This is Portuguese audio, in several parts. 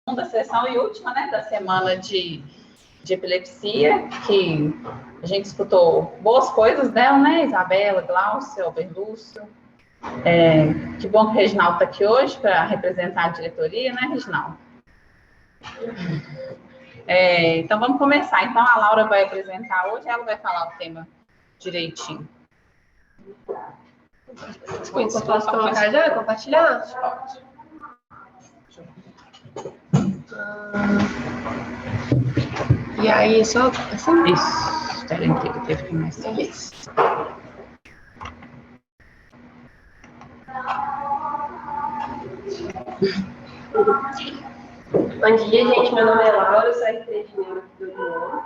segunda sessão e última, né, da semana de epilepsia, que a gente escutou boas coisas dela, né, Isabela, Glaucia, Alberlúcio. Que bom que o Reginaldo está aqui hoje para representar a diretoria, né, Reginaldo? Então, vamos começar. Então, a Laura vai apresentar hoje, ela vai falar o tema direitinho. Desculpa, posso colocar já? Compartilhar? E aí, só assim? Isso. Tela inteira, teve que mais. Isso. Bom dia, gente. Meu nome é Laura, eu sou RT de Neuro do União.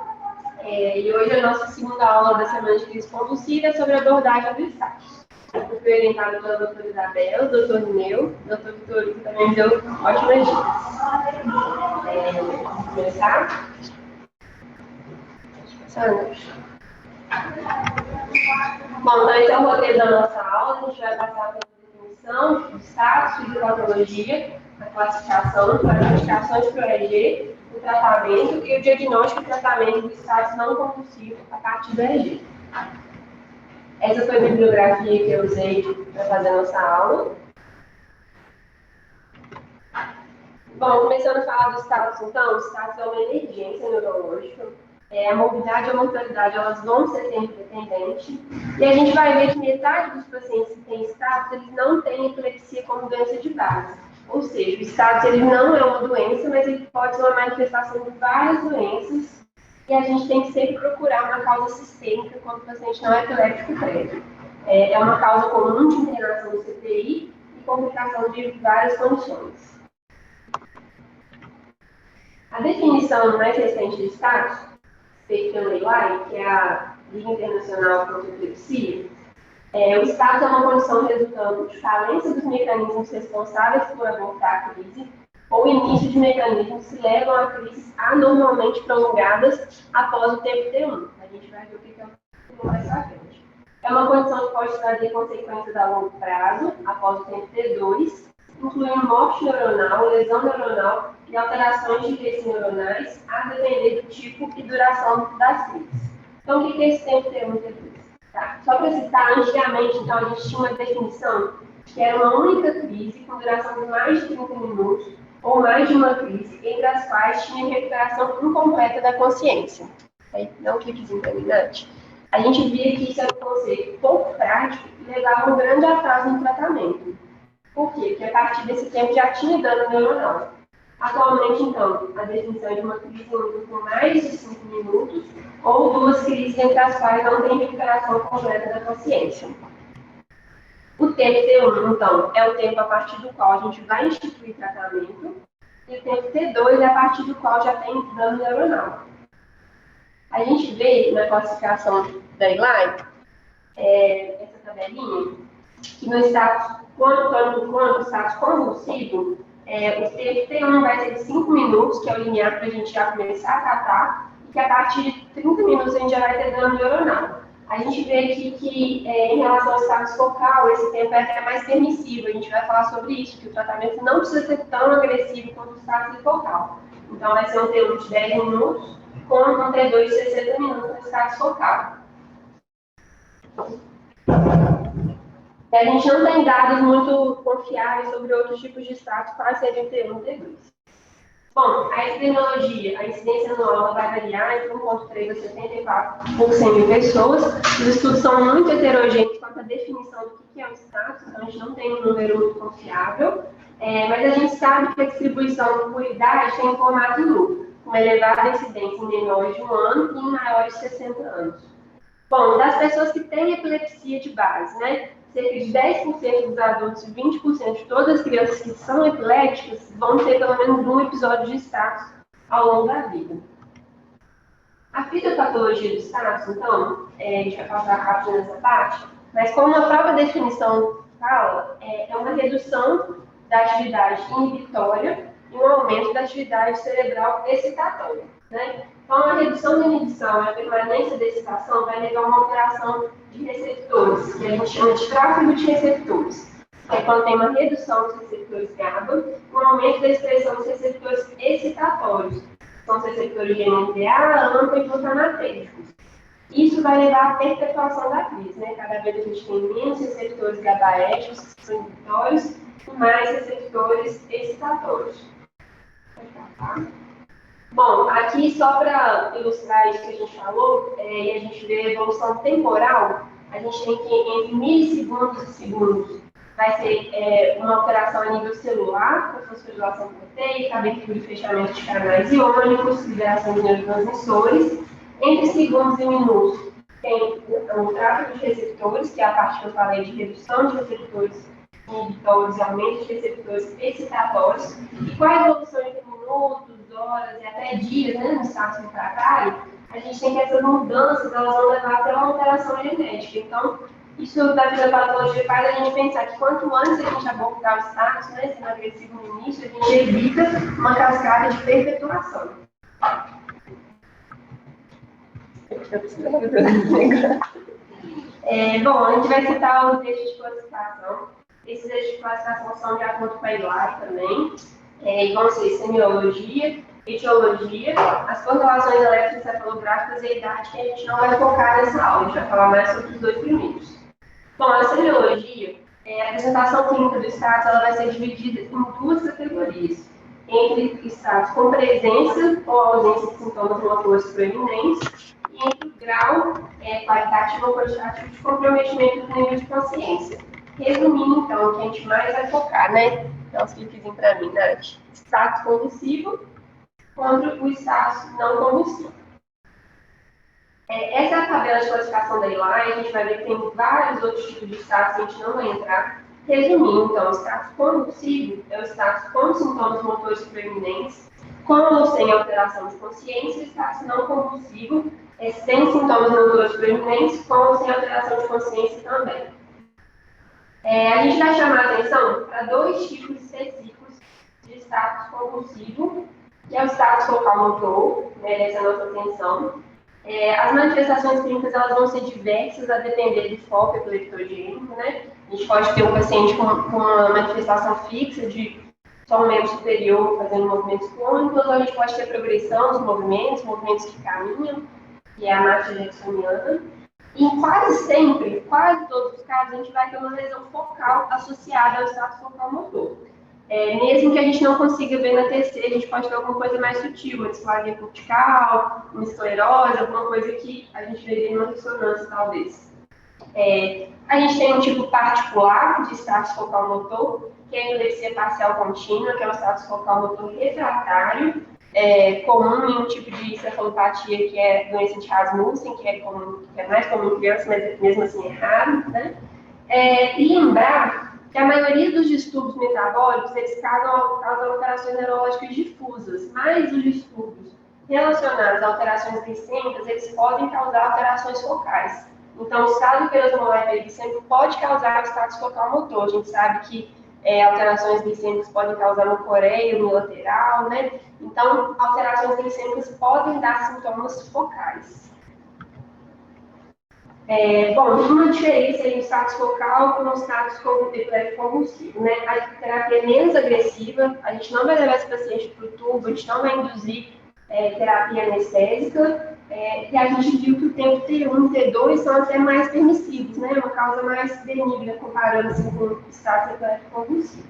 E hoje é a nossa segunda aula da semana de crise convulsiva sobre a abordagem do status. Eu fui orientada pela doutora Isabela, doutor Neu, doutor Vitorino também me deu ótimas dicas. Vamos começar? Bom, então esse é o roteiro da nossa aula. A gente vai passar pela definição do status, fisiopatologia, a classificação, classificações para o EEG, o tratamento e o diagnóstico e tratamento do status não convulsivo a partir do EEG. Essa foi a bibliografia que eu usei para fazer a nossa aula. Bom, começando a falar do status, então, o status é uma emergência neurológica. A morbidade e a mortalidade, elas vão ser sempre dependentes. E a gente vai ver que metade dos pacientes que têm status, eles não têm epilepsia como doença de base. Ou seja, o status ele não é uma doença, mas ele pode ser uma manifestação de várias doenças. E a gente tem que sempre procurar uma causa sistêmica quando o paciente não é epiléptico prévio. É uma causa comum de internação do CTI e complicação de várias condições. A definição mais recente de status, feita pela EILAI, que é a Liga Internacional contra a Epilepsia, o status é uma condição resultante de falência dos mecanismos responsáveis por abortar a crise ou início de mecanismos que levam a crises anormalmente prolongadas após o tempo T1. A gente vai ver o que é o tempo mais à frente. É uma condição que pode trazer consequências a longo prazo, após o tempo T2, incluindo morte neuronal, lesão neuronal e alterações de redes neuronais, a depender do tipo e duração das crises. Então, o que é esse tempo T1 e T2? Tá. Só para citar, antigamente, então, a gente tinha uma definição que era uma única crise com duração de mais de 30 minutos ou mais de uma crise, entre as quais tinha recuperação incompleta da consciência. Aí, dá um cliquezinho terminante. A gente via que isso era um conceito pouco prático e levava um grande atraso no tratamento. Por quê? Porque a partir desse tempo já tinha dano neuronal. Atualmente, então, a definição é de uma crise com mais de 5 minutos ou duas crises entre as quais não tem recuperação completa da consciência. O tempo T1, então, é o tempo a partir do qual a gente vai instituir tratamento, e o tempo T2 é a partir do qual já tem dano neuronal. A gente vê na classificação da EILAI, essa tabelinha, que no status, quando o status convulsivo, o tempo T1 vai ser de 5 minutos, que é o linear para a gente já começar a tratar, e que a partir de 30 minutos a gente já vai ter dano neuronal. A gente vê aqui que, em relação ao status focal, esse tempo é até mais permissivo. A gente vai falar sobre isso, que o tratamento não precisa ser tão agressivo quanto o status focal. Então, vai ser um T1 de 10 minutos, com um T2 de 60 minutos no status focal. E a gente não tem dados muito confiáveis sobre outros tipos de status para serem T1 e T2. Bom, a epidemiologia, a incidência anual vai variar entre 1,3 a 74 por 100 mil pessoas. Os estudos são muito heterogêneos quanto à definição do que é o status, então a gente não tem um número muito confiável, mas a gente sabe que a distribuição por idade tem um formato nu, com elevada incidência em menores de 1 ano e em maiores de 60 anos. Bom, das pessoas que têm epilepsia de base, né? Cerca de 10% dos adultos e 20% de todas as crianças que são epiléticas vão ter pelo menos um episódio de status ao longo da vida. A fisiopatologia do status, então, a gente vai passar rápido nessa parte, mas como a própria definição fala, é uma redução da atividade inibitória e um aumento da atividade cerebral excitatória, né? Então, a redução da inibição e a permanência da excitação vai levar a uma alteração de receptores, que a gente chama de tráfego de receptores. que é quando tem uma redução dos receptores GABA, um aumento da expressão dos receptores excitatórios, que são os receptores de NMDA, AMPA e glutamatérgicos. Isso vai levar à perpetuação da crise, né? Cada vez a gente tem menos receptores GABAérgicos, que são inibitórios, e mais receptores excitatórios. Bom, aqui só para ilustrar isso que a gente falou, e a gente vê a evolução temporal, a gente tem que entre milissegundos e segundos vai ser uma alteração a nível celular, com fosforilação proteica, abertura e fechamento de canais iônicos, liberação de neurotransmissores. Entre segundos e minutos tem o tráfego de receptores, que é a parte que eu falei de redução de receptores inibitórios e aumento de receptores excitatórios. E com a evolução entre minutos, horas e até dias, né, no status refratário, a gente tem que essas mudanças, elas vão levar até uma alteração genética. Então, isso da fisiopatologia faz a gente pensar que quanto antes a gente abordar o status, né, sendo agressivo no início, a gente evita uma cascata de perpetuação. Bom, a gente vai citar os eixos de classificação. Esses eixos de classificação são de acordo com a ELAI também, e vão ser semiologia, etiologia, as correlações eletroencefalográficas e a idade, que a gente não vai focar nessa aula, a gente vai falar mais sobre os dois primeiros. Bom, a semiologia, a apresentação clínica do status, ela vai ser dividida em duas categorias, entre status com presença ou ausência de sintomas motores proeminentes, e entre o grau qualitativo ou quantitativo de comprometimento do nível de consciência. Resumindo, então, o que a gente mais vai focar, né? Dá uns cliquezinhos para mim, Nath. Status convulsivo contra o status não convulsivo. Essa é a tabela de classificação da ELAI, a gente vai ver que tem vários outros tipos de status que a gente não vai entrar. Resumindo, então, o status convulsivo é o status com sintomas motores proeminentes, com ou sem alteração de consciência, e o status não convulsivo é sem sintomas motores proeminentes, com ou sem alteração de consciência também. A gente vai chamar a atenção para dois tipos específicos de status convulsivo, que é o status focal motor, merece a nossa atenção. As manifestações clínicas elas vão ser diversas a depender do foco epileptogênico, né? A gente pode ter um paciente com uma manifestação fixa de só um membro superior fazendo movimentos clônicos, ou a gente pode ter progressão dos movimentos que caminham, que é a marcha jacksoniana. E quase sempre, quase todos os casos, a gente vai ter uma lesão focal associada ao status focal motor. Mesmo que a gente não consiga ver na TC, a gente pode ter alguma coisa mais sutil, uma displasia cortical, uma esclerose, alguma coisa que a gente veria em uma ressonância, talvez. A gente tem um tipo particular de status focal motor, que é a epilepsia parcial contínua, que é o status focal motor refratário, comum em um tipo de encefalopatia que é doença de Rasmussen, que é mais comum em crianças, mas mesmo assim é raro, né? E lembrar que a maioria dos distúrbios metabólicos, eles causam alterações neurológicas difusas, mas os distúrbios relacionados a alterações glicêmicas, eles podem causar alterações focais. Então, o estado hiperosmolar hiperglicêmico pode causar o status focal motor. A gente sabe que alterações glicêmicas podem causar no coreia, unilateral, né? Então, alterações glicêmicas podem dar sintomas focais. Bom, uma diferença entre o status focal com o status convulsivo, né? A terapia é menos agressiva, a gente não vai levar esse paciente para o tubo, a gente não vai induzir terapia anestésica, e a gente viu que o tempo T1 e T2 são até mais permissivos, né? Uma causa mais benigna comparando assim, com o status convulsivo.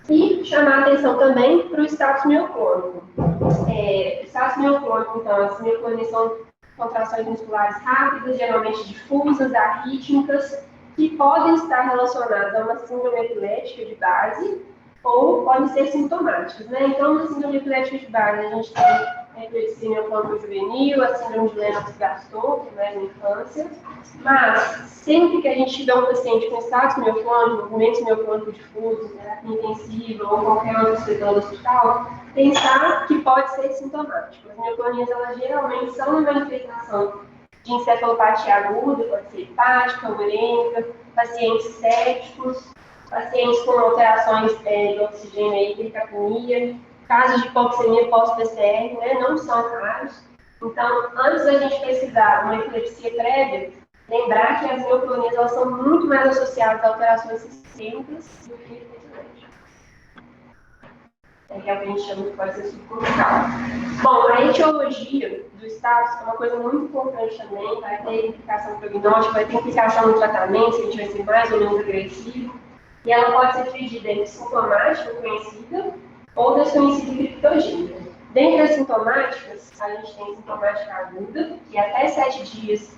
E chamar a atenção também para o status mioclônico. O status mioclônico, então, as mioclônicas são contrações musculares rápidas, geralmente difusas, arrítmicas, que podem estar relacionadas a uma síndrome epilética de base ou podem ser sintomáticas, né? Então, na síndrome epilética de base, a gente tem a epilepsia mioclônica juvenil, a síndrome de Lennox-Gastaut, que é mais na infância, mas sempre que a gente tiver um paciente com status mioclônico, movimentos mioclônicos difusos, terapia intensiva ou qualquer outro setor do hospital, pensar que pode ser sintomático. As mioclonias, elas geralmente são uma manifestação de encefalopatia aguda, pode ser hepática, urêmica, pacientes sépticos, pacientes com alterações do oxigênio e hipercapnia, casos de hipoxemia pós-PCR, né, não são raros. Então, antes da gente pesquisar uma epilepsia prévia, Lembrar que as neoplasias elas são muito mais associadas a alterações sistêmicas do que epilepsia. É que a gente chama que pode ser subcortical. Bom, a etiologia do status é uma coisa muito importante também, vai ter implicação prognóstica, vai ter implicação no tratamento, se a gente vai ser mais ou menos agressivo, e ela pode ser dividida entre sintomática, conhecida, ou desconhecida e criptogênica. Dentre as sintomáticas, a gente tem sintomática aguda, que até 7 dias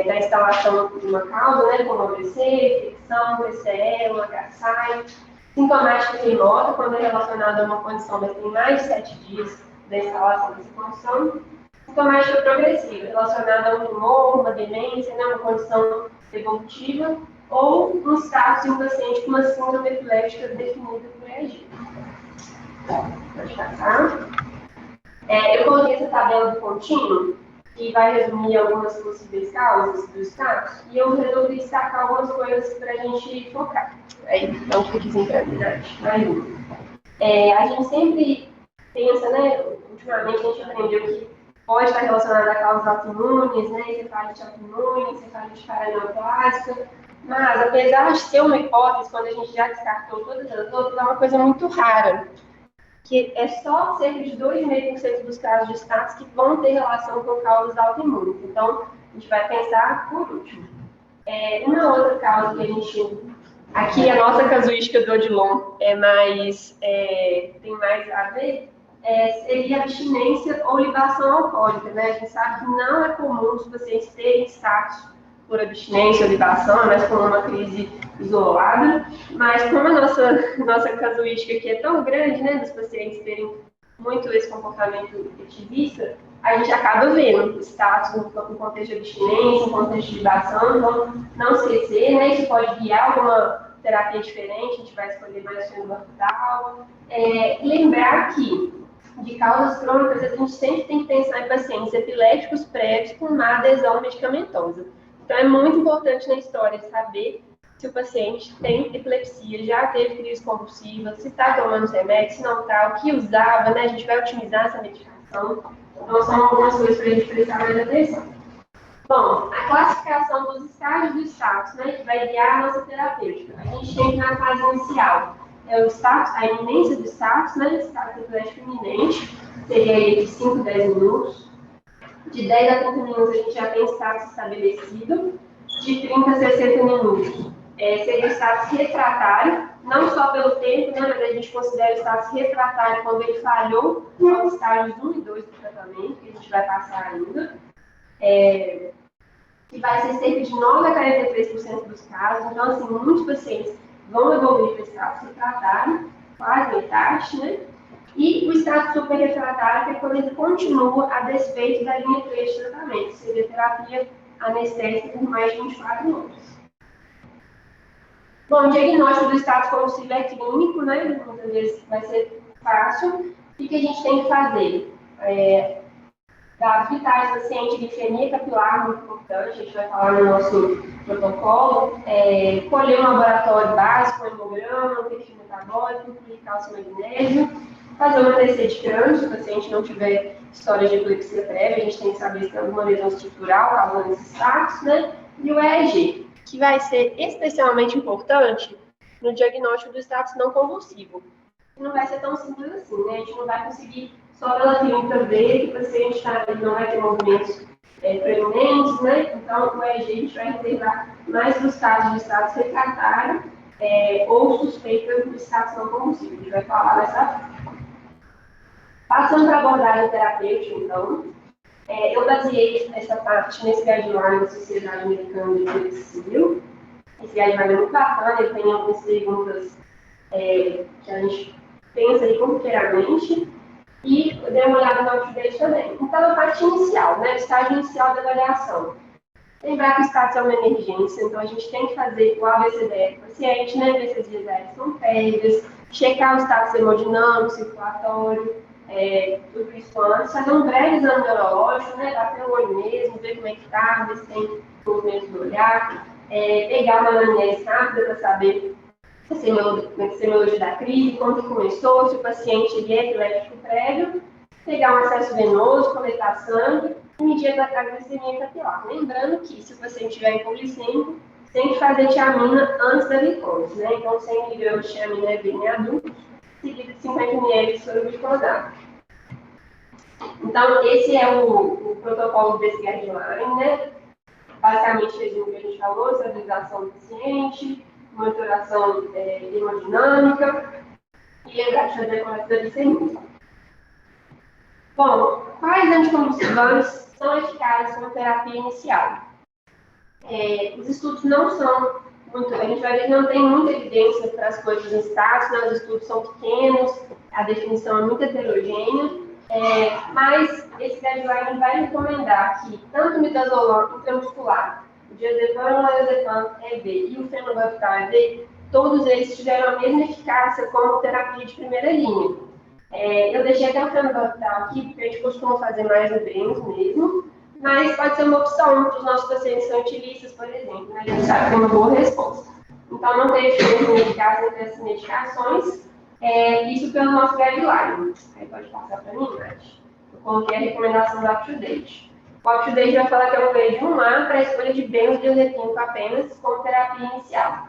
da instalação de uma causa, né, como AVC, infecção, PCE, HSI. Sintomática remota, quando é relacionada a uma condição, mas tem mais de 7 dias da instalação dessa condição. Sintomática progressiva, relacionada a um tumor, uma demência, né, uma condição evolutiva, ou um status de um paciente com uma síndrome epiléptica definida por EEG. Pode passar. Eu coloquei essa tabela do contínuo, que vai resumir algumas possíveis causas do status, e eu resolvi destacar algumas coisas para a gente focar. Aí, então, cliquezinho para mais um. A gente sempre pensa, né, ultimamente a gente aprendeu que pode estar relacionado a causas autoimunes, né, encefalite autoimune, encefalite paraneoplásica, mas apesar de ser uma hipótese, quando a gente já descartou todas as outras, é uma coisa muito rara, que é só cerca de 2,5% dos casos de status que vão ter relação com causas autoimunes. Então, a gente vai pensar por último. Uma outra causa que a gente... Aqui a nossa casuística do Odilon tem mais a ver, seria abstinência ou libação alcoólica, né? A gente sabe que não é comum os pacientes terem status por abstinência ou libação, é mais como uma crise isolada, mas como a nossa casuística aqui é tão grande, né, dos pacientes terem muito esse comportamento ativista, a gente acaba vendo status no contexto de abstinência, no contexto de libação, então não esquecer, né, isso pode guiar alguma terapia diferente, a gente vai escolher mais fenobarbital. Lembrar que de causas crônicas a gente sempre tem que pensar em pacientes epiléticos prévios com má adesão medicamentosa. Então é muito importante na história saber se o paciente tem epilepsia, já teve crise convulsiva, se está tomando remédio, se não está, o que usava, né? A gente vai otimizar essa medicação. Então são algumas coisas para a gente prestar mais atenção. Bom, a classificação dos estágios do status, né, que vai guiar a nossa terapêutica. A gente tem na fase inicial o status, a iminência do status, né, status epilético iminente, seria aí de 5 a 10 minutos. De 10 a 30 minutos a gente já tem status estabelecido. De 30 a 60 minutos seria o status refratário, não só pelo tempo, né, mas a gente considera o status refratário quando ele falhou nos estágios 1 e 2 do tratamento, que a gente vai passar ainda. Que vai ser cerca de 9 a 43% dos casos. Então, assim, muitos pacientes vão evoluir para o status refratário, quase metade, né? E o status superrefratário, que é quando ele continua a despeito da linha 3 de tratamento, seria terapia anestésica por mais de 24 horas. Bom, o diagnóstico do status convulsivo é clínico, né? Muitas vezes vai ser fácil. O que a gente tem que fazer? Dados vitais do paciente, glicemia capilar, muito importante, a gente vai falar no nosso protocolo, colher um laboratório básico, um hemograma, um perfil metabólico, cálcio magnésio, fazer uma TC de crânio, se o paciente não tiver história de epilepsia prévia, a gente tem que saber se tem alguma lesão estrutural causando esse status, né? E o EEG, que vai ser especialmente importante no diagnóstico do status não convulsivo. Não vai ser tão simples assim, né? A gente não vai conseguir só pela clínica ver que o paciente não vai ter movimentos preeminentes, né? Então, o EEG a gente vai reservar mais para os casos de status refratário ou suspeita do status não convulsivo. A gente vai falar mais à frente. Passando para a abordagem terapêutica, então, eu baseei essa parte nesse guideline da Sociedade Americana de Epilepsia. Esse guideline é muito bacana, ele tem algumas perguntas que a gente pensa aí corriqueiramente. E dei uma olhada no áudio dele também. Então, a parte inicial, né, o estágio inicial da avaliação. Lembrar que o status é uma emergência, então a gente tem que fazer o ABCDR do paciente, né, ver se as vias aéreas são prévias, checar o status hemodinâmico, circulatório, tudo isso antes, fazer um breve exame neurológico, né, bater o olho mesmo, ver como é que está, ver se tem movimento do olhar, pegar uma anamnese rápida para saber a semiologia da crise, como que começou, se o paciente é epiléptico prévio, pegar um acesso venoso, coletar sangue e medir a glicemia capilar. Lembrando que, se o paciente tiver hipoglicêmico, tem que fazer tiamina antes da glicose, né? Então, 100 mg de tiamina EV em adultos, seguido de 50 ml de soro glicosado. Então, esse é o protocolo desse guideline, né? Basicamente, fez o que a gente falou, estabilização do paciente, monitoração hemodinâmica e lembrar de fazer a coleta da glicemia. Bom, quais anticonvulsivantes são eficazes como terapia inicial? Os estudos não são muito, a gente vai ver que não tem muita evidência para as coisas em status, né? Os estudos são pequenos, a definição é muito heterogênea, mas esse guideline vai recomendar que tanto o midazolam intramuscular, o diazepam, o lorazepam EV e o fenobarbital EV, todos eles tiveram a mesma eficácia como terapia de primeira linha. Eu deixei até o fenobarbital aqui, porque a gente costuma fazer mais no Bens mesmo, mas pode ser uma opção para os nossos pacientes que são utilistas, por exemplo, né? A gente sabe que é uma boa resposta. Então, não tem diferença eficácia entre essas medicações, isso pelo nosso guideline. Aí pode passar para mim, Nath. Eu coloquei a recomendação do UpToDate. O UpToDate vai falar que é um meio de 1A para a escolha de benzodiazepínico apenas como terapia inicial.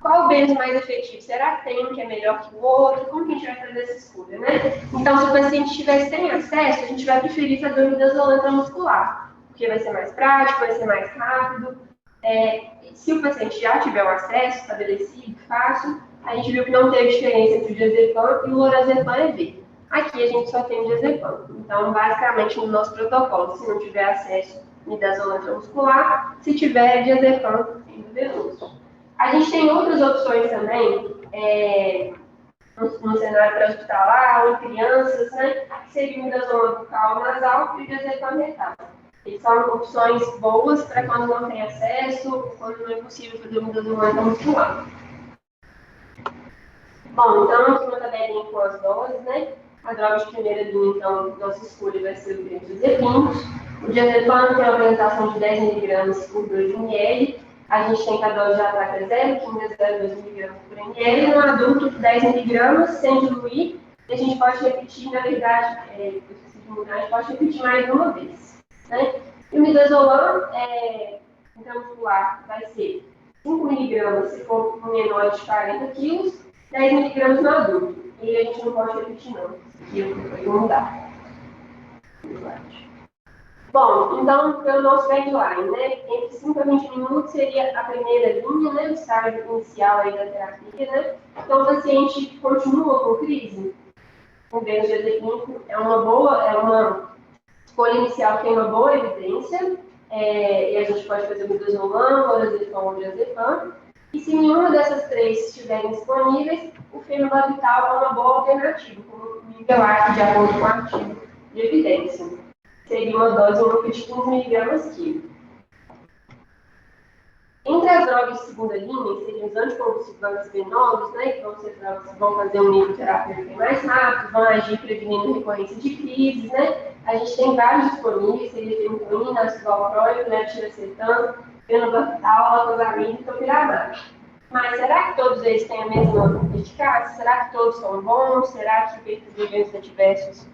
Qual o benzo mais efetivo? Será que tem um que é melhor que o outro? Como que a gente vai fazer essa escolha, né? Então, se o paciente estiver sem acesso, a gente vai preferir fazer o midazolam intramuscular, porque vai ser mais prático, vai ser mais rápido. Se o paciente já tiver um acesso estabelecido, fácil, a gente viu que não teve diferença entre o diazepam e o lorazepam EV. Aqui a gente só tem o diazepam. Então, basicamente, no nosso protocolo, se não tiver acesso, midazolam intramuscular, se tiver diazepam endovenoso. A gente tem outras opções também, no cenário pré-hospitalar ou em crianças, né, que seria o midazolam bucal nasal e o diazepam retal. Eles são opções boas para quando não tem acesso, quando não é possível fazer o midazolam intramuscular. Bom, então, aqui uma tabelinha com as doses, né? A droga de primeira linha, então, nossa escolha vai ser o benzodiazepínicos. O diazepam tem uma apresentação de 10 mg por 2 ml. A gente tem que a dose de ataque é 0,15 a 0,2 mg por ml. No adulto, 10 mg sem diluir. E a gente pode repetir, na verdade, a gente pode repetir mais uma vez. Né? E o midazolam intramuscular vai ser 5 mg se for menor de 40 kg, 10 mg no adulto. E a gente não pode repetir, não. E eu vou mudar. Bom, então, pelo nosso guideline, né? Entre 5 a 20 minutos seria a primeira linha, né? O estágio inicial aí da terapia, né? Então, o paciente continua com crise. O benzodiazepínico é uma escolha inicial que tem uma boa evidência. E a gente pode fazer o midazolam, lorazepam ou diazepam. E se nenhuma dessas três estiverem disponíveis, o fenobarbital é uma boa alternativa, como nível alto de acordo com o artigo de evidência. Seria uma dose única de 15 mg quilo. Entre as drogas de segunda linha, seriam os anticonvulsivantes venosos, né, que vão fazer um nível terapêutico mais rápido, vão agir prevenindo recorrência de crises, né? A gente tem vários disponíveis, seria fentoína, ácido valproico, levetiracetam, fenobarbital, altosamida e topiramate. Mas será que todos eles têm a mesma eficácia? Será que todos são bons? Será que os eventos adversos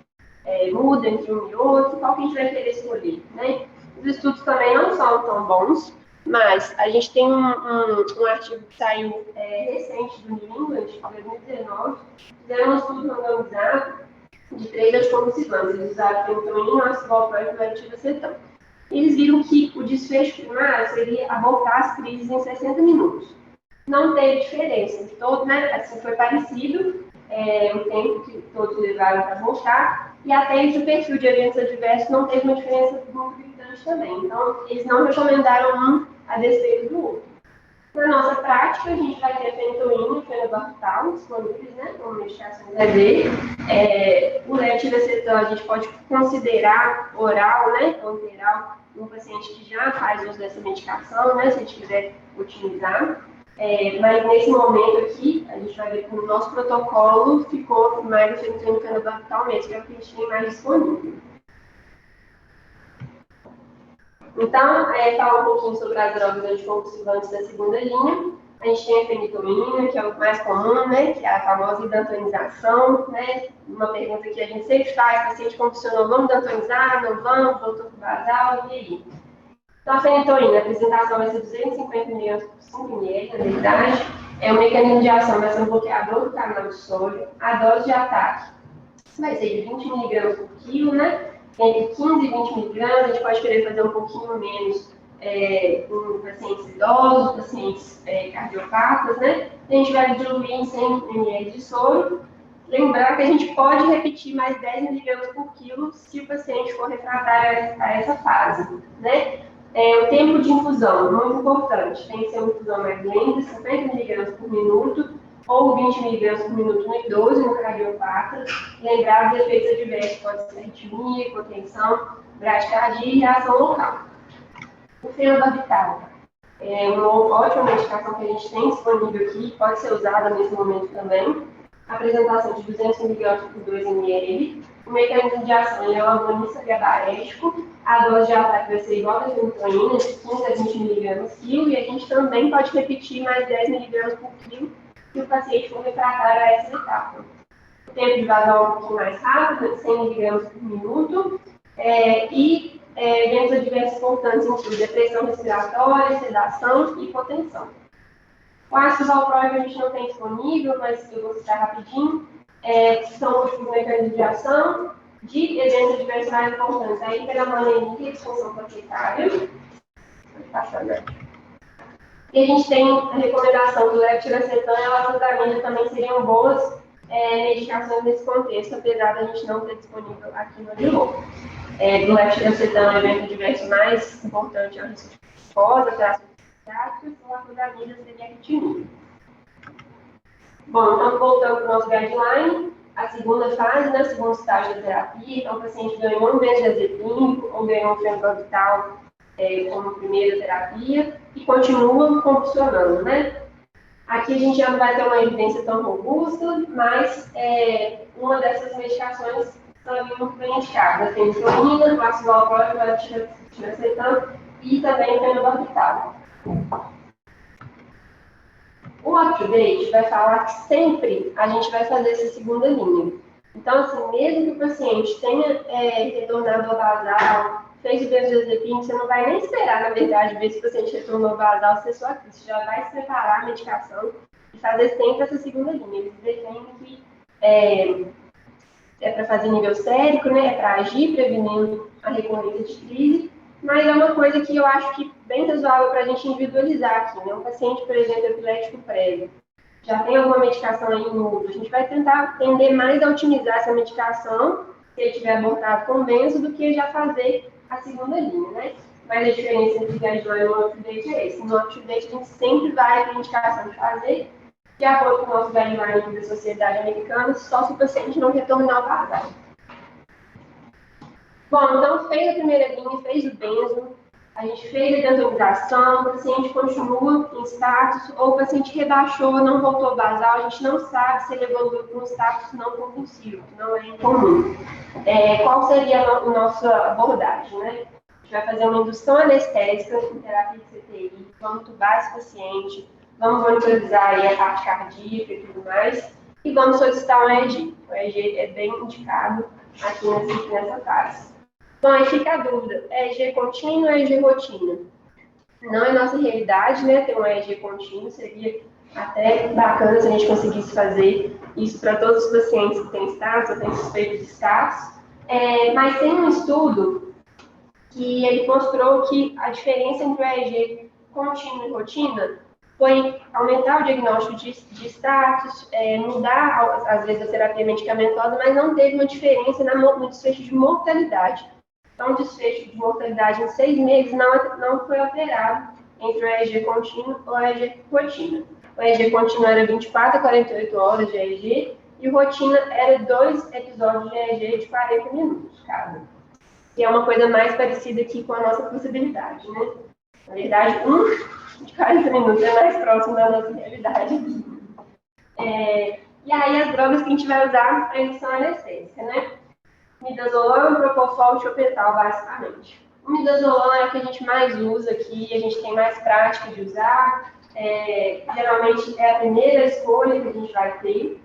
muda entre um e outro? Qual que a gente vai querer escolher, né? Os estudos também não são tão bons, mas a gente tem um artigo que saiu recente do New England, de 2019, fizeram um estudo randomizado de 3 anticonvulsivantes. Eles usaram fentoína, ácido valproico e levetiracetam. Eles viram que o desfecho primário seria abortar as crises em 60 minutos. Não teve diferença, todo, né? Assim, foi parecido o tempo que todos levaram para abortar, e até entre o perfil de eventos adversos não teve uma diferença muito gritante também. Então, eles não recomendaram um a despeito do outro. Na nossa prática, a gente vai ter fentoína e fenobarbital disponíveis, né, como medicações EV. O levetiracetam a gente pode considerar oral, né, ou integral, um paciente que já faz uso dessa medicação, né, se a gente quiser utilizar. Mas nesse momento aqui, a gente vai ver que no nosso protocolo ficou mais o fentoína e fenobarbital mesmo, que é o que a gente tem mais disponível. Então, falar um pouquinho sobre as drogas anticonvulsivantes da segunda linha. A gente tem a fenitoína, que é o mais comum, né? Que é a famosa hidratonização, né? Uma pergunta que a gente sempre faz, paciente condicionou, vamos hidratonizar, não vamos, voltou para o basal, e aí? Então, a fenitoína, a apresentação vai ser 250 mg por 5 ml, na verdade. O mecanismo de ação vai ser um bloqueador do canal de sódio. A dose de ataque vai ser de 20 mg por quilo, né? Entre 15 e 20 mg, a gente pode querer fazer um pouquinho menos com pacientes idosos, pacientes cardiopatas, né? A gente vai diluir em 100 ml de soro. Lembrar que a gente pode repetir mais 10 mg por quilo se o paciente for refratário a essa fase, né? O tempo de infusão, muito importante, tem que ser uma infusão mais lenta, 50 mg por minuto, ou 20 mg por minuto no idoso, no cardiopata. Lembrar dos efeitos adversos, pode ser arritmia, hipotensão, bradicardia e reação local. O fenobarbital é uma ótima medicação que a gente tem disponível aqui, pode ser usada nesse momento também. Apresentação de 200 mg por 2 ml. O mecanismo de ação é o agonista gabarético. A dose de ataque vai ser igual a fenitoína, de 15 a 20 mg por quilo. E a gente também pode repetir mais 10 mg por quilo se o paciente for refratário a essa etapa. O tempo de vazão é um pouquinho mais rápido, de 100 mg por minuto. Eventos adversos importantes incluem depressão respiratória, sedação e hipotensão. O ácido valproico a gente não tem disponível, mas eu vou citar rapidinho. São múltiplos mecanismos de ação de eventos adversos mais importantes. A hiperamalemia e a disfunção plaquetária. E a gente tem a recomendação do levetiracetam e a lactobamida também seriam boas medicações nesse contexto, apesar da gente não ter disponível aqui no Adilon. Do levetiracetam, o evento adverso mais importante é o risco de psicose, alterações psiquiátricas, e a lactobamida seria a arritmia. Bom, então voltando para o nosso guideline, a segunda fase, né, o segundo estágio da terapia, então o paciente ganhou um benzodiazepínico ou ganhou um fenobarbital como primeira terapia e continua convulsionando, né? Aqui a gente já não vai ter uma evidência tão robusta, mas uma dessas medicações são muito bem indicadas, a fenitoína, o ácido valproico, o levetiracetam e também o fenobarbital. O UpToDate vai falar que sempre a gente vai fazer essa segunda linha. Então, assim, mesmo que o paciente tenha retornado ao basal, fez o benzodiazepínico, você não vai nem esperar, na verdade, ver se o paciente retornou ao basal, se é sua crise. Você já vai se preparar a medicação e fazer sempre essa segunda linha. Eles defendem que é para fazer nível sérico, né? É para agir prevenindo a recorrência de crise, mas é uma coisa que eu acho que bem razoável para a gente individualizar aqui, né? Um paciente, por exemplo, epilético prévio, já tem alguma medicação aí em uso, a gente vai tentar tender mais a otimizar essa medicação, se ele tiver abortado com benzo, do que já fazer a segunda linha, né? Mas a diferença entre guideline e o UpToDate é esse. No UpToDate a gente sempre vai ter indicação de fazer, de acordo com o nosso guideline da Sociedade Americana, só se o paciente não retornar ao basal. Bom, então fez a primeira linha, fez o benzo, a gente fez a hidratonização, o paciente continua em status, ou o paciente rebaixou, não voltou ao basal, a gente não sabe se ele evoluiu para um status não convulsivo, que não é incomum. Qual seria a nossa abordagem, né? A gente vai fazer uma indução anestésica em terapia de CTI, vamos tubar esse paciente, vamos monitorizar aí a parte cardíaca e tudo mais, e vamos solicitar um EEG. O EEG é bem indicado aqui nessa fase. Bom, aí fica a dúvida, EEG contínuo ou EEG rotina? Não é nossa realidade, né, ter um EEG contínuo, seria até bacana se a gente conseguisse fazer isso para todos os pacientes que têm status, ou têm suspeita de status, mas tem um estudo que ele mostrou que a diferença entre o EEG contínuo e rotina foi aumentar o diagnóstico de status, mudar, às vezes, a terapia medicamentosa, mas não teve uma diferença no desfecho de mortalidade. Então, o desfecho de mortalidade em 6 meses não foi alterado entre o EEG contínuo ou o EEG rotina. O EEG contínuo era 24 a 48 horas de EEG e o rotina era 2 episódios de EEG de 40 minutos cada. Que é uma coisa mais parecida aqui com a nossa possibilidade, né? Na verdade, 1 de 40 minutos é mais próximo da nossa realidade. E aí, as drogas que a gente vai usar para indução anestésica, né? Midazolam, propofol e chopetal, basicamente. O midazolam é o que a gente mais usa aqui, a gente tem mais prática de usar. geralmente é a primeira escolha que a gente vai ter.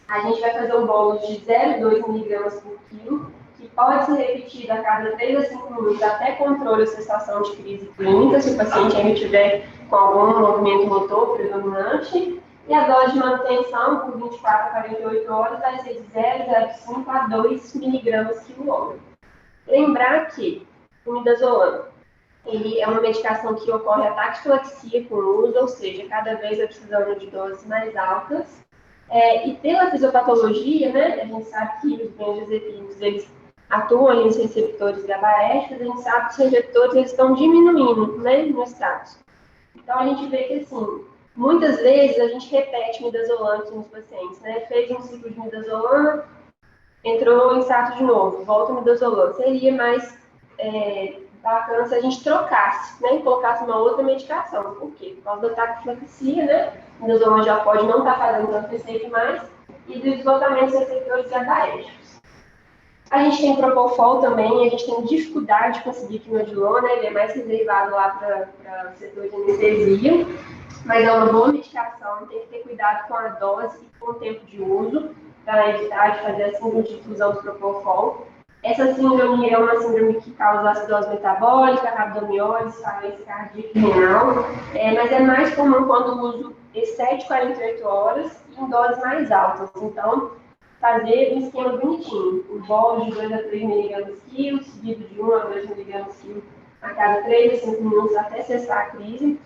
A gente vai fazer um bolo de 0,2 miligramas por quilo, que pode ser repetido a cada 3 a 5 minutos até controle ou cessação de crise clínica, se o paciente ainda estiver com algum movimento motor predominante. E a dose de manutenção por 24 a 48 horas vai ser de 0,05 a 2 miligramas quilômetro. Lembrar que o midazolam, ele é uma medicação que ocorre a taquifilaxia com o uso, ou seja, cada vez vai precisando de doses mais altas. E pela fisiopatologia, né, a gente sabe que os benzodiazepinas, eles atuam ali nos receptores GABAérgicos, a gente sabe que os receptores eles estão diminuindo, né, no status. Então, a gente vê que, assim, muitas vezes a gente repete midazolam nos pacientes, né, fez um ciclo de midazolam, entrou em status de novo, volta o midazolam. Seria mais bacana se a gente trocasse, né, e colocasse uma outra medicação. Por quê? Por causa da taquifilaxia, né, o midazolam já pode não estar fazendo tanto efeito mais, e do esgotamento dos receptores GABAérgicos. A gente tem propofol também, a gente tem dificuldade de conseguir quinodilol, né, ele é mais reservado lá para o setor de anestesia, mas é uma boa medicação, tem que ter cuidado com a dose e com o tempo de uso, para evitar de fazer a síndrome de difusão do propofol. Essa síndrome é uma síndrome que causa acidose metabólica, rabdomiólise, falência cardíaca e renal, mas é mais comum quando o uso excede 48 horas e em doses mais altas. Então, fazer um esquema bonitinho. O bolo de 2 a 3 miligramas quilo, seguido de 1 a 2 miligramas quilo a cada 3 a 5 minutos até cessar a crise.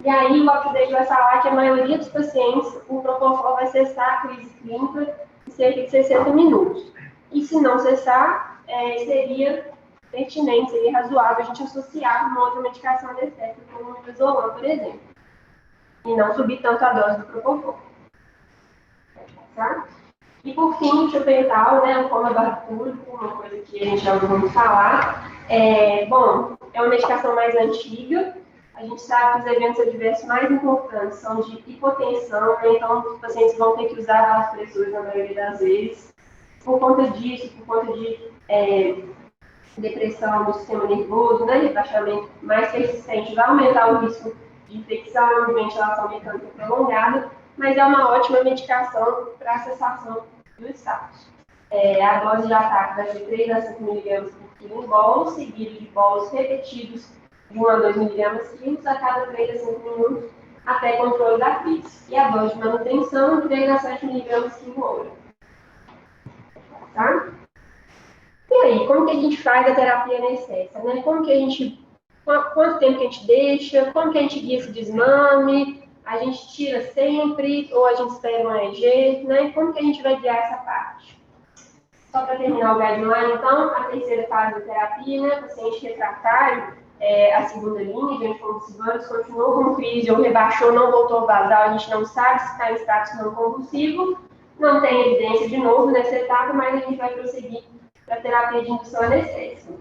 E aí, o update vai falar que a maioria dos pacientes, o propofol vai cessar a crise clínica em cerca de 60 minutos. E se não cessar, seria pertinente, seria razoável a gente associar uma outra medicação anestésica, como o midazolam, por exemplo, e não subir tanto a dose do propofol. Tá? E por fim, o tiopental, né, o coma barbitúrico, uma coisa que a gente já ouviu muito falar. Bom, é uma medicação mais antiga. A gente sabe que os eventos adversos mais importantes são de hipotensão, né? Então os pacientes vão ter que usar vasopressores na maioria das vezes. Por conta disso, por conta de depressão do sistema nervoso, né, rebaixamento mais persistente, vai aumentar o risco de infecção e ventilação mecânica prolongada, mas é uma ótima medicação para a cessação do status. A dose de ataque vai ser 3 a 5 mg por quilo em bolos, seguido de bolos repetidos de 1 a 2 mg quilo a cada 3 a 5 minutos, até controle da crise. E a dose de manutenção, 3 a 7 mg quilo hora. Tá? E aí, como que a gente faz a terapia anestésica, né? Quanto tempo que a gente deixa, como que a gente guia esse desmame, a gente tira sempre, ou a gente espera um EEG, né? Como que a gente vai guiar essa parte? Só para terminar o guideline, então, a terceira fase da terapia, né? Paciente refratário, a segunda linha, de anticonvulsivantes, continuou com crise ou rebaixou, não voltou ao basal, a gente não sabe se está em status não convulsivo, não tem evidência de novo nessa etapa, mas a gente vai prosseguir para a terapia de indução anestésica.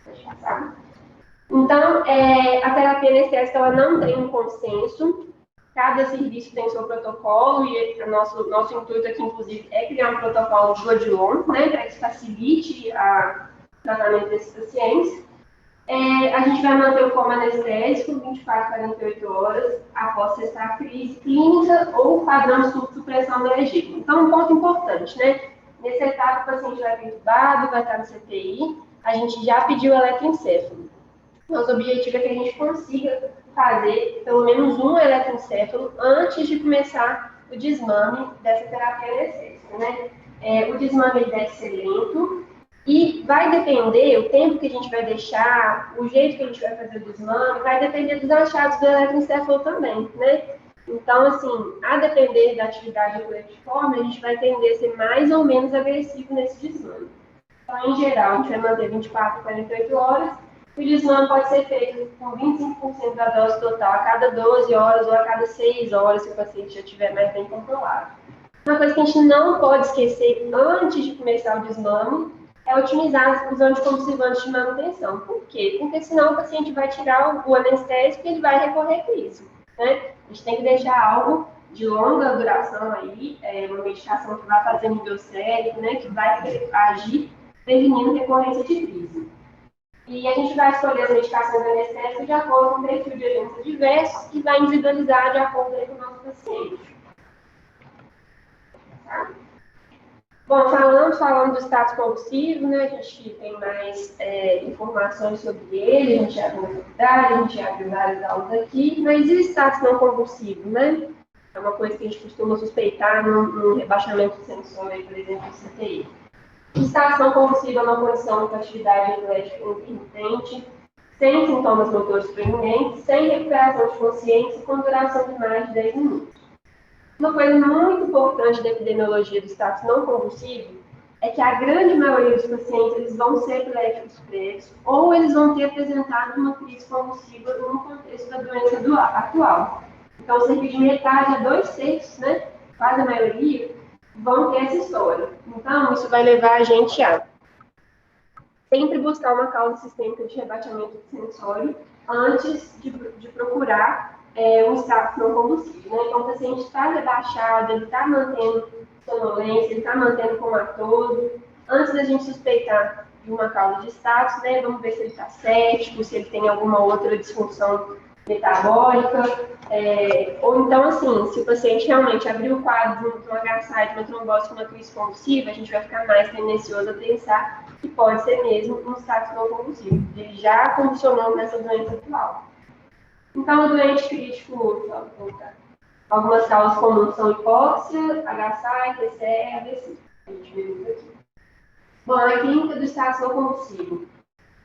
Deixa eu passar. Então, a terapia anestésica ela não tem um consenso, cada serviço tem seu protocolo, e o nosso intuito aqui, inclusive, é criar um protocolo de Odilon, né, para que facilite o tratamento desses pacientes. A gente vai manter o coma anestésico 24 a 48 horas após cessar a crise clínica ou padrão de supressão do EEG. Então, um ponto importante, né? Nessa etapa, o paciente vai ter entubado, vai estar no CTI, a gente já pediu eletroencéfalo. Nosso objetivo é que a gente consiga fazer pelo menos um eletroencéfalo antes de começar o desmame dessa terapia anestésica, né? O desmame deve ser lento e vai depender, o tempo que a gente vai deixar, o jeito que a gente vai fazer o desmame, vai depender dos achados do eletroencéfalo também, né? Então, assim, a depender da atividade coletiforme, a gente vai tender a ser mais ou menos agressivo nesse desmame. Então, em geral, a gente vai manter 24 a 48 horas. O desmame pode ser feito com 25% da dose total a cada 12 horas ou a cada 6 horas, se o paciente já estiver mais bem controlado. Uma coisa que a gente não pode esquecer antes de começar o desmame é otimizar os anticonvulsivantes de manutenção. Por quê? Porque senão o paciente vai tirar o anestésico e ele vai recorrer a isso, né? A gente tem que deixar algo de longa duração aí, uma medicação que vai fazer no cérebro, né, que vai agir prevenindo recorrência de crise. E a gente vai escolher as medicações anestésicas de acordo com o perfil de eventos adversos e vai individualizar de acordo com o nosso paciente. Tá? Bom, falando do status convulsivo, né, a gente tem mais informações sobre ele, a gente já viu na faculdade, a gente já viu várias aulas aqui, mas e o status não convulsivo, né? É uma coisa que a gente costuma suspeitar no rebaixamento de sensor, por exemplo, no CTI. O status não convulsivo é uma condição com atividade epilética intermitente, sem sintomas motores proeminentes, sem recuperação de consciência e com duração de mais de 10 minutos. Uma coisa muito importante da epidemiologia do status não convulsivo é que a grande maioria dos pacientes eles vão ser epilépticos prévios ou eles vão ter apresentado uma crise convulsiva no contexto da doença atual. Então, cerca de metade a 2/3, né, quase a maioria, vão ter essa história. Então, isso vai levar a gente a sempre buscar uma causa sistêmica de rebaixamento sensório antes de procurar um status não convulsivo. Né? Então, o paciente está rebaixado, ele está mantendo sonolência, ele está mantendo comatoso. Antes da gente suspeitar de uma causa de status, né, vamos ver se ele está cético, se ele tem alguma outra disfunção metabólica, ou então, assim, se o paciente realmente abrir o quadro de um HSA, de uma trombose com uma crise convulsiva, a gente vai ficar mais tendencioso a pensar que pode ser mesmo um status não convulsivo. Ele já condicionou nessa doença atual. Então, o doente crítico, algumas causas comuns são hipóxia, HSA, TCE, AVC. A gente vê isso aqui. Bom, a clínica do status não convulsivo.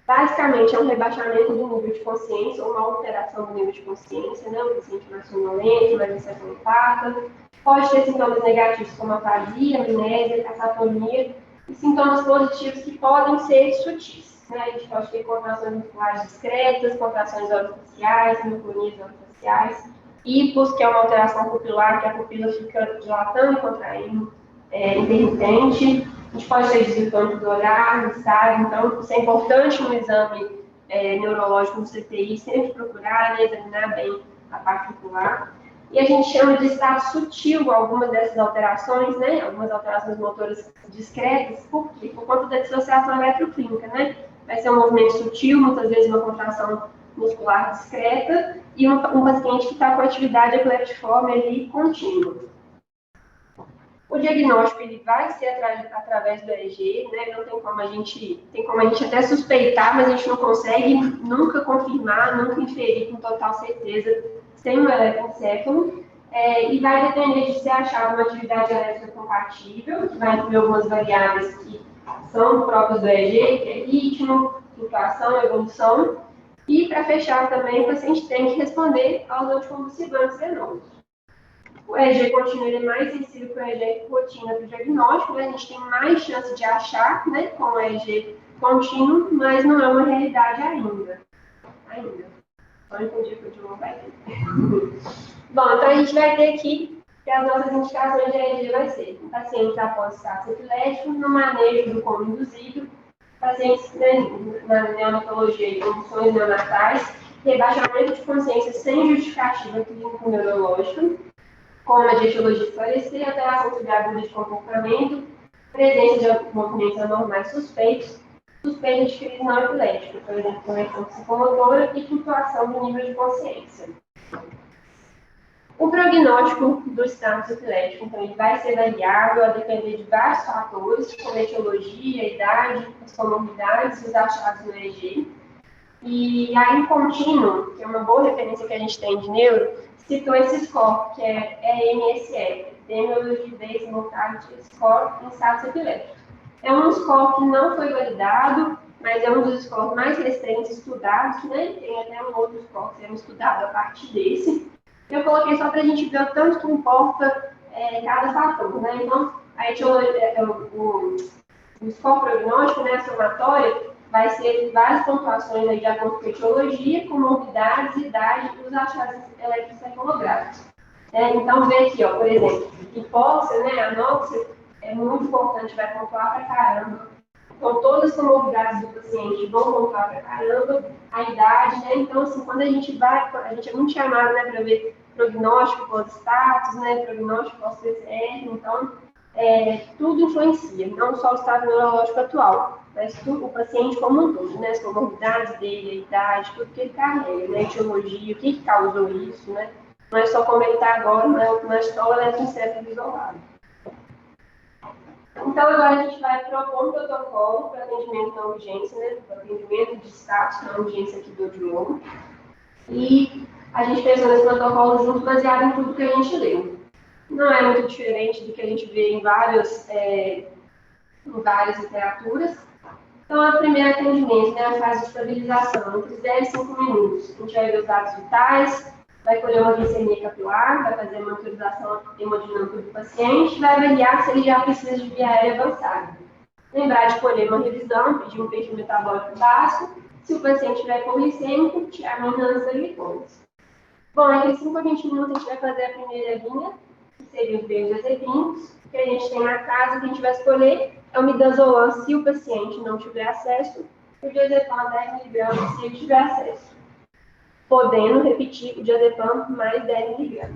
Basicamente, é um rebaixamento do nível de consciência, ou uma alteração do nível de consciência, né? O paciente mais sonolento, mais encefalopata. Pode ter sintomas negativos como afasia, amnésia, catatonia, e sintomas positivos que podem ser sutis. Né? A gente pode ter contrações musculares discretas, contrações orofaciais, micronias orofaciais, hipos, que é uma alteração pupilar, que a pupila fica dilatando e contraindo, intermitente. A gente pode ter desvio tônico do olhar, estágio, então isso é importante no exame neurológico no CTI, sempre procurar, né, examinar bem a parte pupilar. E a gente chama de status sutil algumas dessas alterações, né, algumas alterações motoras discretas, por quê? Por conta da dissociação eletroclínica, né? Vai ser um movimento sutil, muitas vezes uma contração muscular discreta, e um paciente que está com atividade epileptiforme ali contínua. O diagnóstico ele vai ser através do EEG, né? Não tem como a gente até suspeitar, mas a gente não consegue nunca confirmar, nunca inferir com total certeza sem um eletroencefalo. E vai depender de ser achado uma atividade elétrica compatível, que vai incluir algumas variáveis que são próprias do EEG, que é ritmo, flutuação, evolução. E para fechar também, o paciente tem que responder aos anticonvulsivantes venosos. O EEG contínuo é mais sensível que o EEG rotina para o diagnóstico, né? A gente tem mais chance de achar, né, com o EEG contínuo, mas não é uma realidade ainda. Só entendi que o Dilma vai ter. Bom, então a gente vai ter aqui que as nossas indicações de EEG vai ser em pacientes após status epilético, no manejo do coma induzido, pacientes, né, na neonatologia e condições neonatais, rebaixamento de consciência sem justificativa clínico-neurológica, como a etiologia esclarecer, alteração subaguda de comportamento, presença de movimentos anormais suspeitos, suspeita de crise não epilética, por exemplo, conversão psicomotora e flutuação do nível de consciência. O prognóstico do status epilético, então, ele vai ser variável a depender de vários fatores, como a etiologia, a idade, as comorbidades e os achados no EEG. E a Incontínuo, que é uma boa referência que a gente tem de neuro, citou esse score, que é EMSE, Epidemiology Based Mortality Score em status epilético. É um score que não foi validado, mas é um dos scores mais recentes estudados, né? Tem até um outro score sendo estudado a partir desse. Eu coloquei só para a gente ver o tanto que importa cada fator, né? Então, a etiologia, o score prognóstico, né, a somatória, vai ser várias pontuações aí de acordo com a etiologia, comorbidades, idade e os achados eletroencefalográficos. Então, vê aqui, ó, por exemplo, hipóxia, né, anóxia, é muito importante, vai pontuar pra caramba. Então, todas as comorbidades do paciente vão pontuar pra caramba, a idade, né? Então, assim, quando a gente é muito chamado, né, para ver prognóstico pós-status, né, prognóstico pós-PCR, então, tudo influencia, não só o estado neurológico atual, mas tudo, o paciente como um todo, né? As comorbidades dele, a idade, tudo que ele carrega, né? A etiologia, o que causou isso, né? Não é só como ele está agora, não é só o eletroencefalo isolado. Então, agora a gente vai propor um protocolo para atendimento na urgência, né? Para atendimento de status na urgência aqui do Diogo. E a gente pensou nesse protocolo junto, baseado em tudo que a gente leu. Não é muito diferente do que a gente vê em várias literaturas. Então, a primeira atendimento, né, a fase de estabilização, entre 10 e 5 minutos. A gente vai ver os dados vitais, vai colher uma glicemia capilar, vai fazer a monitorização hemodinâmica do paciente, vai avaliar se ele já precisa de via aérea avançada. Lembrar de colher uma revisão, pedir um perfil metabólico básico, se o paciente tiver hipoglicêmico, tirar menos da glicose. Bom, entre 5 a 20 minutos a gente vai fazer a primeira linha, que seria os benzodiazepinos, que a gente tem na casa, que a gente vai escolher é o midazolam se o paciente não tiver acesso, e o diazepam 10 mg se ele tiver acesso. Podendo repetir o diazepam mais 10 mg.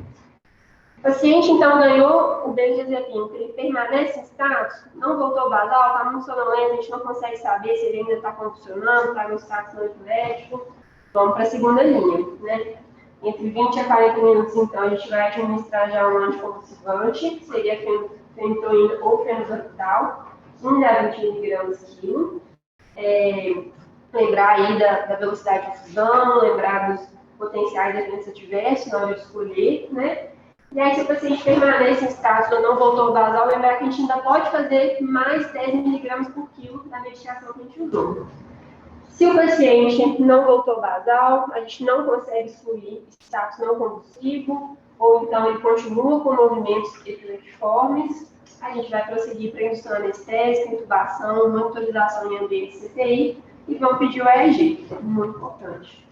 O paciente, então, ganhou o benzodiazepino, ele permanece em status, não voltou basal, está muito sonolento, a gente não consegue saber se ele ainda está condicionando, está no status não epilético. Vamos para a segunda linha, né? Entre 20 a 40 minutos, então, a gente vai administrar já um anticonvulsivante, seria fentoína ou fenobarbital, 15 a 20 mg quilo. Lembrar aí da velocidade de fusão, lembrar dos potenciais de eventos adversos na hora de escolher, né? E aí, se o paciente permanece em status ou não voltou ao basal, lembrar que a gente ainda pode fazer mais 10 mg por quilo da medicação que a gente usou. Se o paciente não voltou basal, a gente não consegue excluir status não convulsivo, ou então ele continua com movimentos epileptiformes, a gente vai prosseguir para indução anestésica, intubação, monitorização em ambiente CTI e vamos pedir o EEG, muito importante.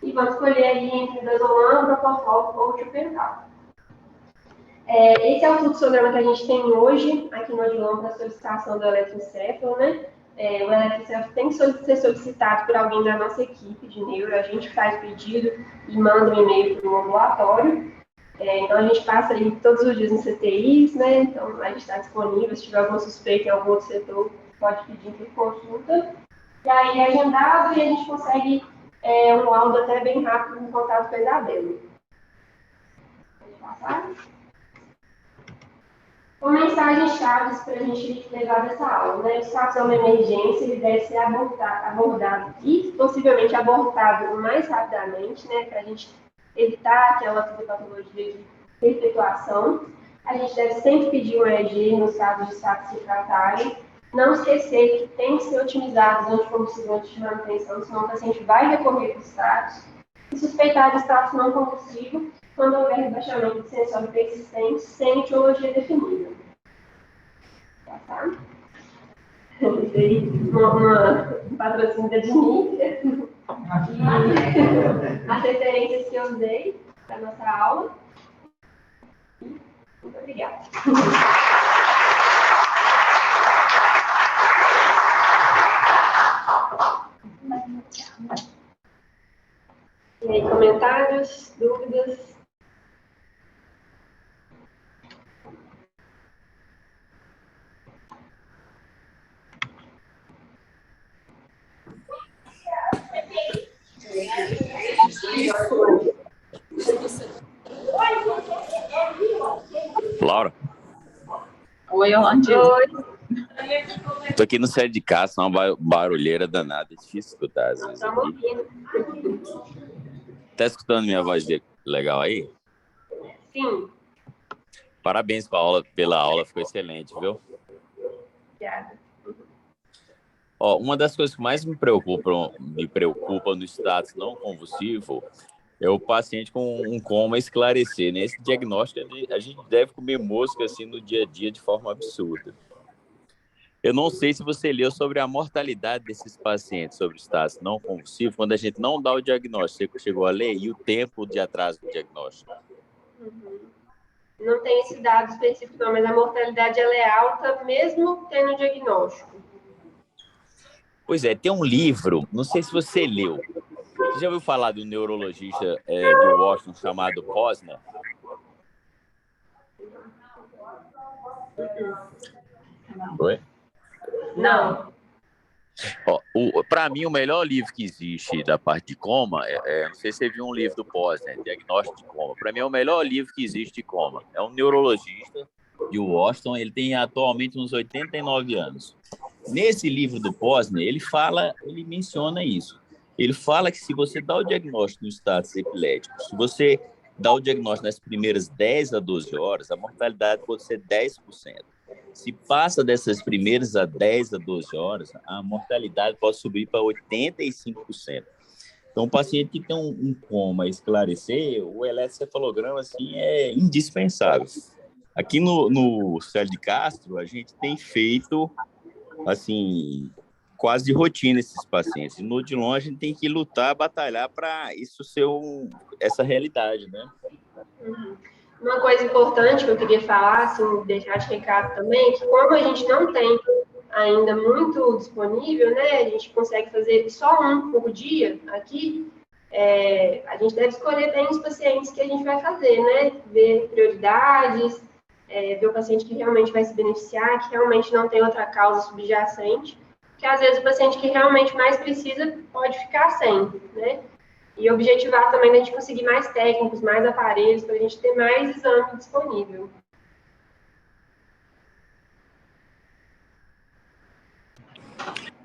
E vamos escolher aí entre midazolam, propofol ou tiopental. Esse é o fluxograma que a gente tem hoje aqui no Odilon para solicitação do eletroencefalo, né? O eletroencefalo tem que ser solicitado por alguém da nossa equipe de neuro, a gente faz o pedido e manda um e-mail para o ambulatório. Então, a gente passa aí todos os dias em CTIs, né? Então, a gente está disponível, se tiver alguma suspeita em algum outro setor, pode pedir por consulta. E aí, é agendado e a gente consegue um laudo até bem rápido em contato com a Isabela. Pode passar? Uma mensagem chave para a gente levar dessa aula, né? O status é uma emergência, ele deve ser abordado e possivelmente abortado o mais rapidamente, né? Para a gente evitar aquela patologia de perpetuação. A gente deve sempre pedir um EEG nos casos de status refratário. Não esquecer que tem que ser otimizado os anticonvulsivantes de manutenção, senão o paciente vai recorrer para o status. E suspeitar de status não convulsivo quando houver rebaixamento de sensório persistente sem etiologia definida. Tá? Isso aí, um patrocínio da Dinícia. E as referências que eu usei para a nossa aula. Muito obrigada. E aí, comentários, dúvidas? Laura? Oi, Orlando. Oi. Tô aqui no set de casa, é uma barulheira danada, é difícil escutar às vezes. Estamos ouvindo. Tá escutando minha voz legal aí? Sim. Parabéns pela aula, ficou excelente, viu? Obrigada. Uma das coisas que mais me preocupa no status não convulsivo é o paciente com um coma esclarecer. Nesse diagnóstico, a gente deve comer mosca assim no dia a dia de forma absurda. Eu não sei se você leu sobre a mortalidade desses pacientes sobre status não convulsivo quando a gente não dá o diagnóstico. Você chegou a ler? E o tempo de atraso do diagnóstico? Não tem esse dado específico, não, mas a mortalidade ela é alta mesmo tendo diagnóstico. Pois é, tem um livro, não sei se você leu. Você já ouviu falar do neurologista de Washington chamado Posner? Oi? Não. Para mim, o melhor livro que existe da parte de coma, não sei se você viu um livro do Posner, Diagnóstico de Coma. Para mim, é o melhor livro que existe de coma. É um neurologista de Washington, ele tem atualmente uns 89 anos. Nesse livro do Posner, ele menciona isso. Ele fala que se você dá o diagnóstico no status epilético, se você dá o diagnóstico nas primeiras 10 a 12 horas, a mortalidade pode ser 10%. Se passa dessas primeiras 10 a 12 horas, a mortalidade pode subir para 85%. Então, o paciente que tem um coma esclarecer, o eletrocefalograma assim, é indispensável. Aqui no Célio de Castro, a gente tem feito assim, quase de rotina esses pacientes. E no de longe, a gente tem que lutar, batalhar para isso ser essa realidade, né? Uma coisa importante que eu queria falar, assim, deixar de recado também, é que como a gente não tem ainda muito disponível, né, a gente consegue fazer só um por dia aqui, a gente deve escolher bem os pacientes que a gente vai fazer, né, ver prioridades, ver o paciente que realmente vai se beneficiar, que realmente não tem outra causa subjacente, que às vezes o paciente que realmente mais precisa pode ficar sem, né? E objetivar também a gente conseguir mais técnicos, mais aparelhos, para a gente ter mais exame disponível.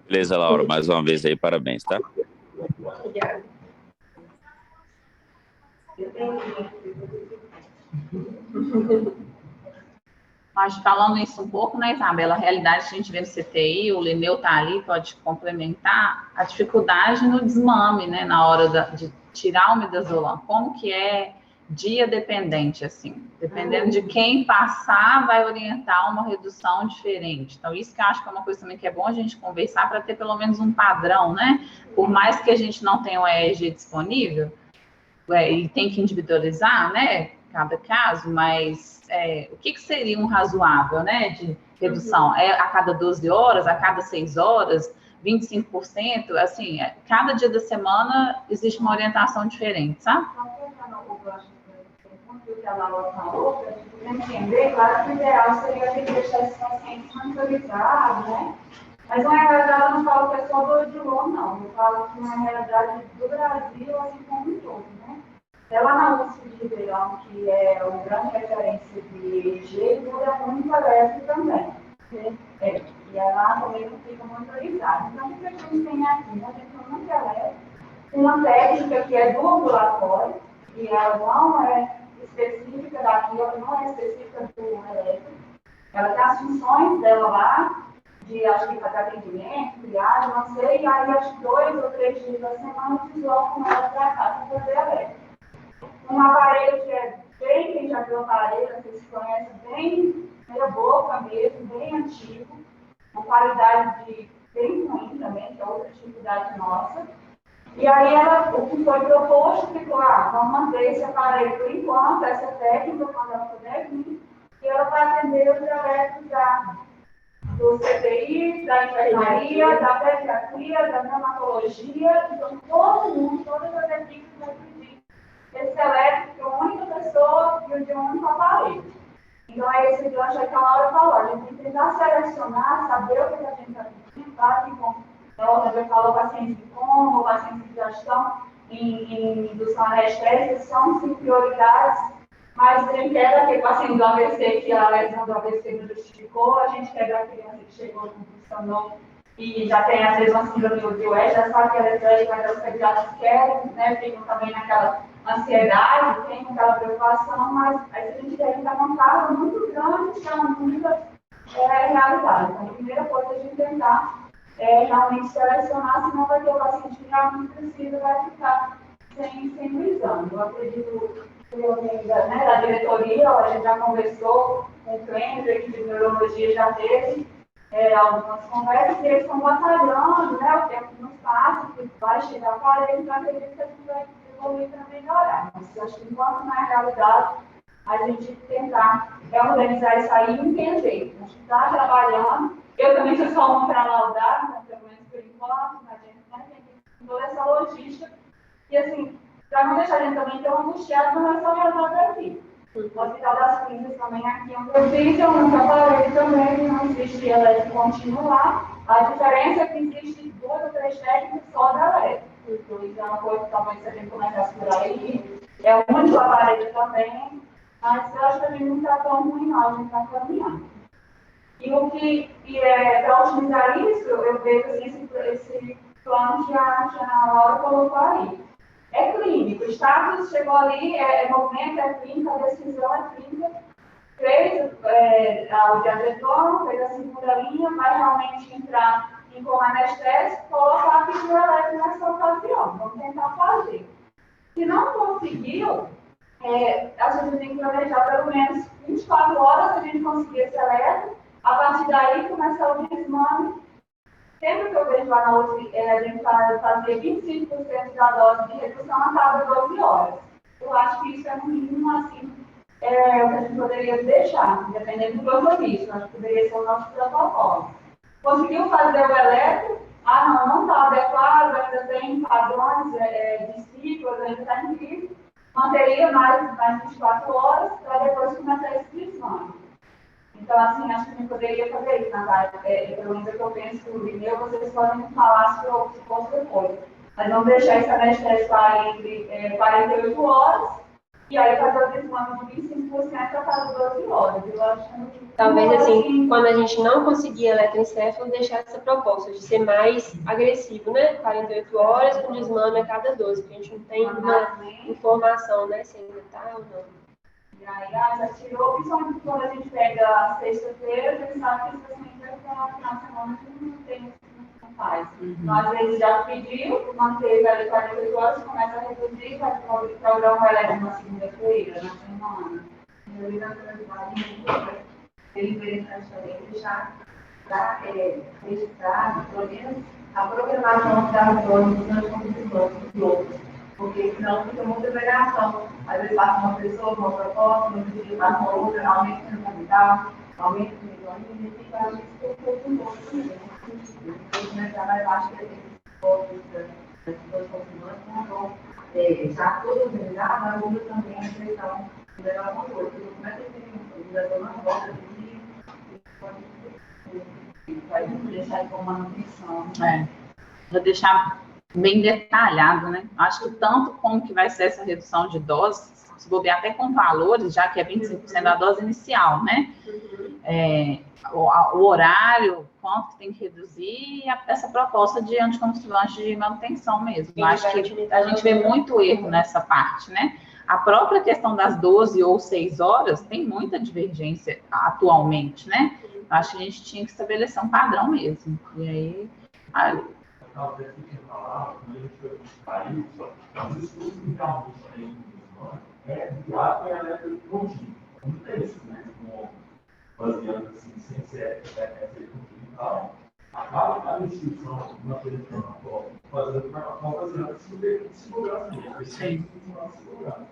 Beleza, Laura. Mais uma vez aí, parabéns, tá? Obrigada. Mas falando isso um pouco, né, Isabela? A realidade que a gente vê no CTI, o Lineu tá ali, pode complementar a dificuldade no desmame, né, na hora de tirar o midazolam. Como que é dia dependente, assim? Dependendo de quem passar, vai orientar uma redução diferente. Então, isso que eu acho que é uma coisa também que é bom a gente conversar para ter pelo menos um padrão, né? Por mais que a gente não tenha um EEG disponível, e tem que individualizar, né, cada caso, mas o que seria um razoável, né, de redução? É a cada 12 horas, a cada 6 horas, 25%? Assim, cada dia da semana existe uma orientação diferente, sabe? O que a Laura falou, para a gente entender, claro que o ideal seria a gente deixar esses pacientes monitorizados, né? Mas, na realidade, eu não falo que é só do Odilon, não. Eu falo que, na realidade, do Brasil, assim como um todo, né? Ela na USP de Ribeirão, que é uma grande referência de EEG, muda muito a leve também. E ela também não fica monitorizada. Então, o que a gente tem aqui? A gente tem muito leve, uma técnica que é do ambulatório, e ela não é específica daquilo, não é específica do elétrico. Ela tem as funções dela lá, de acho que fazer atendimento, triagem, não sei, e aí acho que 2 ou 3 dias da semana deslocam ela para cá para fazer elétrico. Um aparelho que é bem, quem já viu o aparelho, vocês conhecem, bem meia boca mesmo, bem antigo, uma qualidade bem ruim também, que é outra dificuldade nossa. E aí o que foi proposto ficou, vamos manter esse aparelho por enquanto, essa técnica, quando ela puder vir, e ela vai atender os diabéticos do CTI, da enfermaria, da pediatria, da neonatologia, então todo mundo, todas as equipes vão pedir esse elétrico de uma única pessoa e de um único aparelho. Então é esse gancho aí que a Laura falou, a gente tem que tentar selecionar, saber o que a gente está pedindo, tá? Então, já falou pacientes de coma, pacientes que já estão em indução anestésica, são sim prioridades, mas nem quer aquele paciente do AVC, que a lesão do AVC não justificou, a gente quer a criança que chegou com funcionou e já tem às vezes uma síndrome de West, já sabe que ela é alérgica, mas os pediatras querem, né, ficam também naquela ansiedade, tem aquela preocupação, mas aí a gente tem uma carga muito grande, que é uma única realidade. Então, a primeira coisa é a gente tentar realmente selecionar, senão vai ter o paciente que realmente precisa, vai ficar sem o exame. Eu acredito que da diretoria, a gente já conversou com o clínico, a equipe de neurologia já teve algumas conversas, e eles estão batalhando, né, o tempo não passa, que vai chegar para eles, então acredito que a gente vai evoluir para melhorar. Mas acho que enquanto na realidade, a gente tentar organizar isso aí e entender. A gente está trabalhando. Eu também sou só uma para laudar, né, pelo menos por enquanto, a gente tem toda essa logística. E assim, para não deixar a gente também tão angustiado, não é só levar aqui. O Hospital das Clínicas também aqui onde eu fiz, eu nunca parei também, não existe elétrico contínuo lá. A diferença é que existe 2 ou 3 técnicos só da elétrica. Então, isso é uma coisa que talvez se a gente começasse por aí. É o único aparelho também, mas eu acho que a gente não está tão ruim, não, a gente está caminhando. E o que é para otimizar isso, eu vejo assim, esse plano que a Laura colocou aí. É clínico, o status chegou ali, é movimento, é clínica, a decisão é clínica. Fez o diabeton, fez a segunda linha, vai realmente entrar em coma anestésico, colocar a fibra elétrica nessa ocasião. Vamos tentar fazer. Se não conseguiu, a gente tem que planejar pelo menos 24 horas se a gente conseguir esse elétrico. A partir daí, começar o desmame. Sempre que eu vejo lá na UTI, a gente fazer 25% da dose de redução a cada 12 horas. Eu acho que isso é no mínimo assim, o que a gente poderia deixar, dependendo do compromisso. Acho que poderia ser o nosso protocolo. Conseguiu fazer o eletro? Não está adequado, ainda tem padrões de ciclos, ainda está em crise. Manteria mais 24 horas para depois começar esse desmame. Então, assim, acho que a gente poderia fazer isso, Natália. Pelo menos é o que eu penso no e-mail, vocês podem falar se for outra coisa. Mas vamos deixar esse anestésico entre 48 horas e aí fazer o desmame de 25% a cada 12 horas. Eu acho que talvez, assim, quando a gente não conseguir eletroencefalo, deixar essa proposta de ser mais agressivo, né? 48 horas com desmame a cada 12, porque a gente não tem uma informação, né? Se ainda está ou não. E aí, já tirou, principalmente quando a gente pega a sexta-feira, a gente sabe que isso assim, vai ficar no final de semana que não tem, não faz. Então, às vezes já pediu, manteve ali 48 horas, começa a reduzir, vai programar o elétrico na segunda-feira, na semana. E ali na verdade, ele veio também deixar registrado, pelo menos, a programação das zonas dos outros. Porque senão fica muita pegação. Às vezes passa uma pessoa, uma proposta, no outro dia passa uma outra, aumenta o capital, aumenta o milhões, e fica ali com um pouco também. Então, começar mais baixo que tem postos das pessoas consumantes, não vão já todos organizados, mas muda também a questão de levar uma coisa. Então, começa a ter uma organização na volta de vai deixar com manutenção. Vou deixar bem detalhado, né? Acho que tanto como que vai ser essa redução de doses, se bobear até com valores, já que é 25% da dose inicial, né? O horário, quanto que tem que reduzir, e essa proposta de anticonvulsivante de manutenção mesmo. Acho que a gente vê muito erro nessa parte, né? A própria questão das 12 ou 6 horas tem muita divergência atualmente, né? Acho que a gente tinha que estabelecer um padrão mesmo. E aí... Talvez que tinha falado, quando a gente foi para o país, os estudos que estavam de ato e elétrico contínuo. Não tem isso, né? Baseando assim, sem ser contínuo e tal. Acaba cada instituição, uma coisa que eu fazendo baseando em segurança mesmo. Segurança.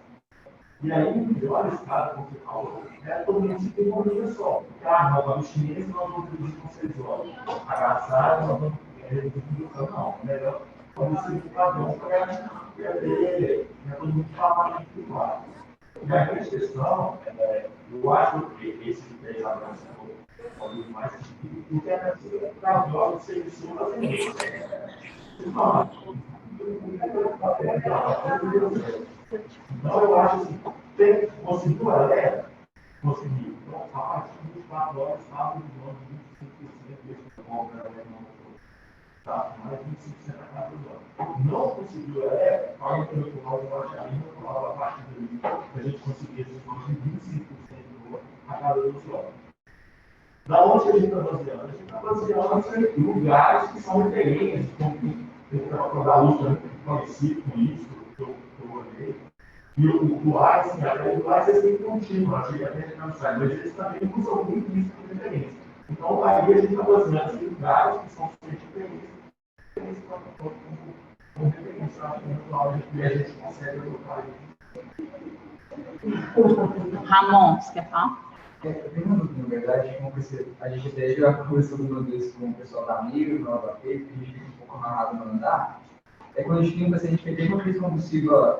E aí, o melhor estado, como você falou, todo mundo se tem uma coisa só. Nós vamos chinês, nós vamos reduzir com 6 horas. Agaçado, nós vamos não, melhor como se padrão para ter todo mundo falar muito claro. E a grande questão, eu acho que esse que tem a nossa mais o que é para as drogas de serviço brasileiro. Então, eu acho assim, conseguiu a leve, conseguiu. Então, a partir de 24 horas, estava no nome de 25% desse compra, tá? Mais 25% a cada ano. Não conseguiu, paga pelo final do orçamento, a partir daí, a gente conseguia esse valor de 25% a cada 12 horas. Da onde a gente está baseando? A gente está baseando em lugares que são referências, como o da luta conhecido com isso, que eu olhei. E o AIS, o AIS é sempre contínuo, a gente até cansado, mas eles também usam muito isso como referência. Então, aí a gente está baseando em lugares que são super diferentes. Com referência, acho que a gente consegue colocar isso. Ramon, você quer falar? Eu tenho uma dúvida, na verdade, como a gente até já conversou algumas vezes com o pessoal da Amiga, no ABP, que a gente fica um pouco amarrado no andar. Quando a gente tem um paciente que tem uma crise convulsiva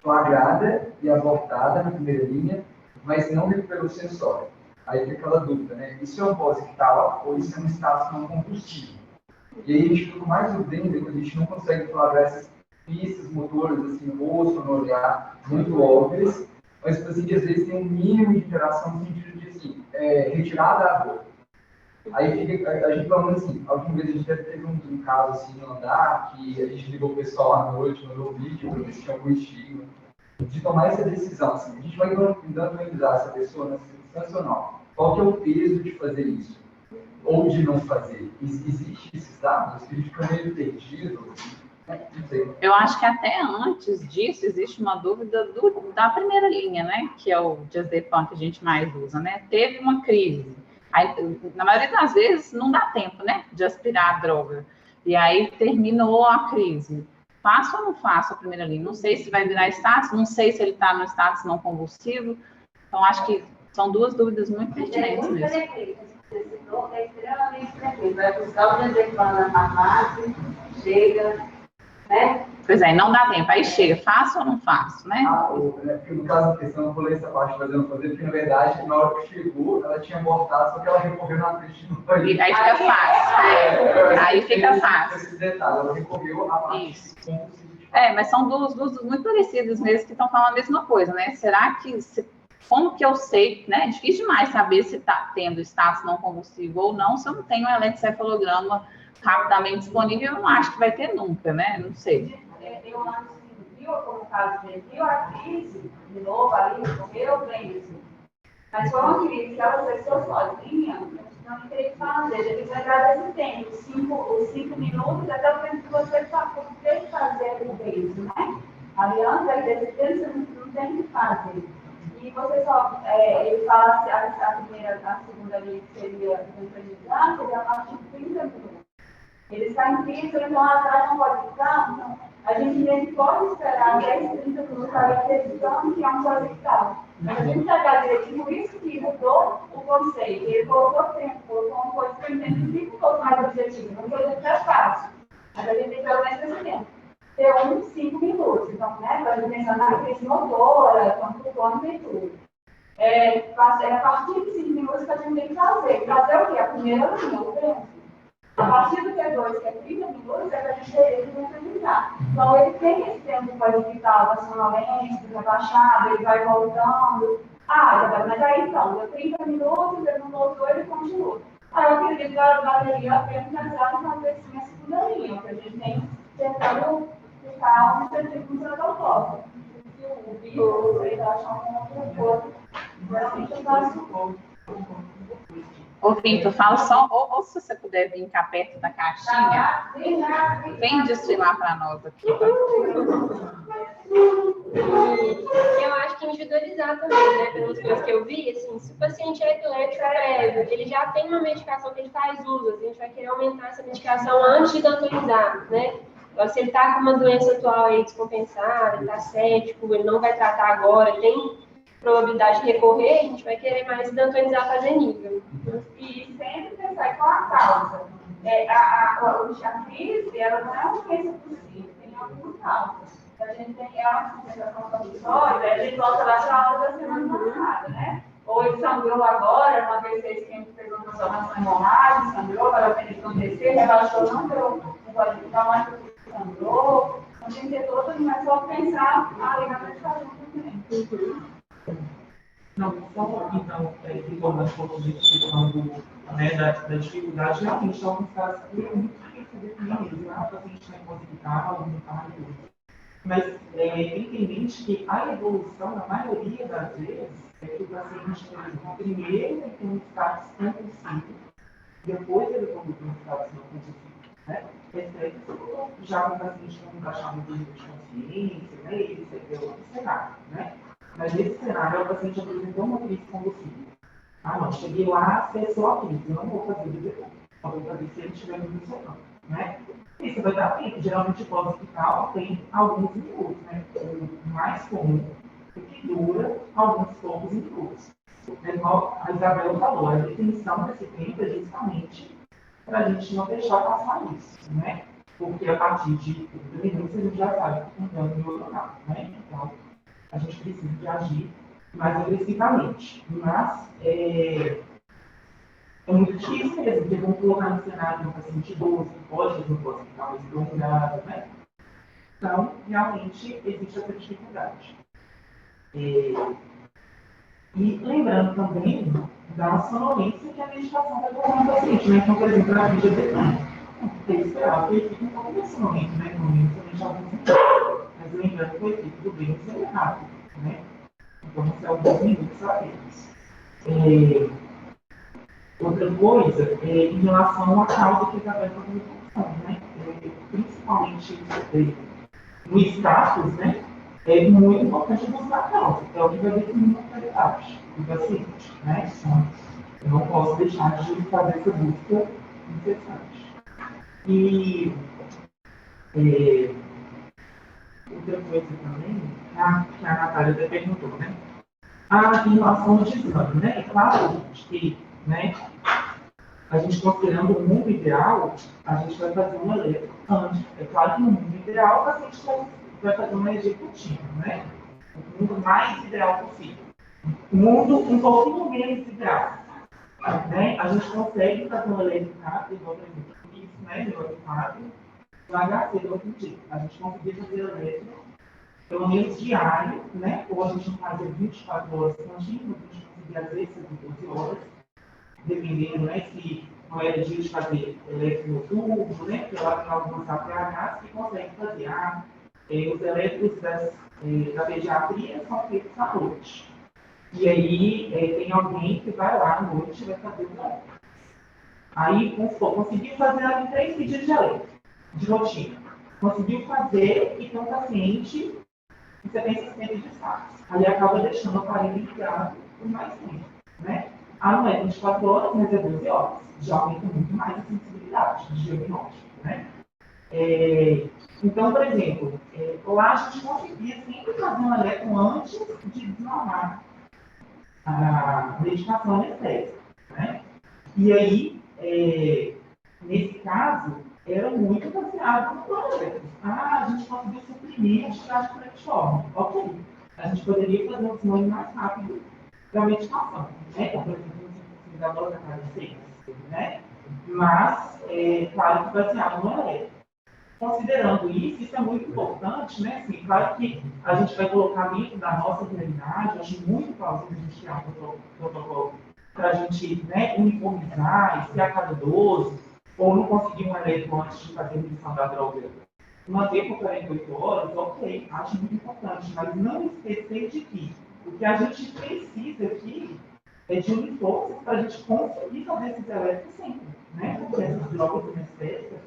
flagrada e abortada na primeira linha, mas não recuperou o sensório. Aí fica aquela dúvida, né? Isso é um pós-ictal ou isso é um status não combustível? E aí a gente fica mais dúvida quando a gente não consegue flagrar essas pistas motoras, assim, no rosto, no olhar, muito óbvias, mas o paciente às vezes tem um mínimo de interação no sentido de, assim, retirada da dor. Aí fica, a gente falando assim, a última vez a gente teve um caso assim no andar, que a gente ligou o pessoal à noite, mandou um vídeo, para ver se tinha algum estigma, de tomar essa decisão, assim, a gente vai indentualizar essa pessoa na circunstância ou não? Qual que é o peso de fazer isso? Ou de não fazer? Existe esses dados? Que a gente fica meio perdido? Não sei. Eu acho que até antes disso existe uma dúvida da primeira linha, né? Que é o diazepam que a gente mais usa, né? Teve uma crise. Aí, na maioria das vezes, não dá tempo, né? De aspirar a droga. E aí terminou a crise. Faço ou não faço a primeira linha? Não sei se vai virar status, não sei se ele está no status não convulsivo. Então, acho que são duas dúvidas muito pertinentes mesmo. É extremamente frequente. Vai buscar o diazepam na farmácia, chega, né? Pois é, não dá tempo. Aí chega, faço ou não faço, né? Porque no caso da questão, eu falei essa parte fazendo fazer, porque na verdade, na hora que chegou, ela tinha abortado, só que ela recorreu na frente do país. E aí fica fácil. Aí fica fácil. Esse detalhe, ela recorreu à parte. Isso. Mas são duas muito parecidas mesmo, que estão falando a mesma coisa, né? Será que, como que eu sei, né? É difícil demais saber se está tendo status não convulsivo ou não, se eu não tenho um eletrocefalograma rapidamente disponível, eu não acho que vai ter nunca, né? Não sei. Eu acho que viu, como caso dele, viu a crise, de novo ali, morreu bem, assim. Mas foi uma crise que ela cessou sozinha, não teria que fazer, ele vai dar esse tempo, os 5 minutos, até o tempo que você tem que fazer o beijo, né? Aliança, desse tempo você não tem que fazer. E você só, ele fala assim, a segunda ali seria neutralizar, seria a partir de 30 minutos. Ele está em crise, então atrás não pode ficar, então a gente nem pode esperar 10, 30 minutos para acreditando que é um pós-ictal. Mas a gente pegar direitinho, isso que mudou o conceito. Ele colocou tempo, colocou uma coisa que eu entendo que ficou mais objetivo. Não foi muito fácil. Mas a gente tem pelo menos esse tempo. Ter 5 minutos. Então, né, para a gente mencionar a crise motora, quanto e tudo. É a partir de 5 minutos que a gente tem que fazer. Fazer o quê? A primeira linha, o tempo. A partir do T2, que é 30 minutos, é para a gente ter que neutralizar. Então, ele tem esse tempo para hospital, vacinalmente, rebaixado, ele vai voltando. Mas aí então, deu 30 minutos, ele não voltou, ele continua. Aí eu acredito que a bateria apenas entrar e fazer assim a segunda linha, que a gente tem tentando ficar um específico no protocolo. O vírus, ele está achando um outro corpo. Assim, que faz Ô, Pinto, fala só, ou se você puder vir cá perto da caixinha, vem desfilar para nós aqui. Eu acho que individualizar também, né? Pelas coisas que eu vi, assim, se o paciente é epilético prévio, ele já tem uma medicação que ele faz uso, a gente vai querer aumentar essa medicação antes de dantonizar, né? Então, se ele está com uma doença atual aí descompensada, ele está cético, ele não vai tratar agora, tem probabilidade de recorrer, a gente vai querer mais dantonizar fazer nível. E sempre pensar qual a causa. A crise, ela não é uma doença possível, tem alguma causa. A gente tem uma compensação provisória, a gente volta lá para a aula da semana passada, né? Ou ele sangrou agora, uma vez que a gente fez uma transformação hemorrágica, sangrou, para a pena acontecer, rebaixou, não pode ficar mais porque sangrou. A gente tem todas, mas só pensar ali na medicação também. Não, só então, retornando um pouco de questão da dificuldade, realmente, em alguns casos, é muito difícil definir isso, né? O paciente está em hospital, não está mais. Mas tem em mente que a evolução, na maioria das vezes, é que o paciente, por exemplo, primeiro ele tem um status compulsivo, depois ele tem um status não compulsivo. Né? Já com o paciente com um baixamento de consciência, né? Ele é outro cenário, né? Mas nesse cenário, o paciente apresentou uma crise convulsiva. Não, cheguei lá, cessou a crise, eu não vou fazer de depois. Só vou fazer se ele estiver me funcionando, né? Isso vai dar tempo. Geralmente, o pós-hospital tem alguns minutos, né? O mais comum é que dura alguns poucos minutos. Igual a Isabela falou, a definição desse tempo é justamente para a gente não deixar passar isso, né? Porque a partir de 30 minutos a gente já sabe que tem dano neuronal, né? Então, a gente precisa de agir mais agressivamente. Mas é muito difícil mesmo, porque vamos colocar no cenário um paciente idoso, que pode fazer um pós-vital mais prolongado, né? Então, realmente, existe essa dificuldade. E lembrando também da sonolência que a medicação vai colocar no paciente, né? Então, por exemplo, a vida dele tem que esperar que ele fique um pouco mais sonolento, né? No momento também já alguns minutos. Mas lembrando que o efeito do bem é rápido, né? Então, se é alguns minutos apenas. Outra coisa é em relação à causa que está dando a comunicação, né? Principalmente no status, né? É muito importante buscar a causa, que é o que vai definir a qualidade do paciente, né? Então, eu não posso deixar de fazer essa busca incessante. E outra coisa também, que a Natália até perguntou, né? Em relação ao exame, né? É claro que, né, a gente considerando o mundo ideal, a gente vai fazer uma letra antes. É claro que no mundo ideal, o paciente vai fazer uma executiva, né? O mundo mais ideal possível. O mundo um pouquinho menos ideal. Né? A gente consegue fazer uma letra rápida, igual por exemplo, isso, né? Letra rápida, no HC do outro dia. A gente conseguir fazer a letra pelo menos diário, né? Ou a gente não fazia 24 horas contínuas, a gente conseguia às vezes fazer 12 horas, dependendo, né? Se não era dia de fazer eletro noturno, né? Porque lá tem alguns APHs que conseguem fazer. Os eletros da pediatria são feitos à noite. E aí tem alguém que vai lá à noite e vai fazer o eletro. Aí, conseguiu fazer em 3 pedidos de eletro, de rotina. Conseguiu fazer e tem um paciente que você tem 60 de status. Aí acaba deixando o aparelho ligado por mais tempo, né? Não é 24 horas, mas é 12 horas. Já aumenta muito mais a sensibilidade de diagnóstico, né? Então, por exemplo, lá a gente conseguia sempre fazer um eletro antes de desmamar a medicação anestésica, né? E aí, nesse caso, era muito baseado no projeto. A gente conseguiu suprimir a desgaste platiforme. Ok. A gente poderia fazer um desmame mais rápido da medicação, né? Por exemplo, da dose a cada 6, né? Mas, claro que baseado no eletro. Considerando isso é muito importante, né? Assim, claro que a gente vai colocar dentro da nossa realidade, acho muito plausível a gente criar um protocolo para a gente, né, uniformizar, se a cada 12, ou não conseguir um eletro antes de fazer a redução da droga, manter por 48 horas, ok, acho muito importante, mas não esquecer de que o que a gente precisa aqui é de unir forças para a gente conseguir fazer esses eletros sempre, né? Porque essas drogas anestésicas,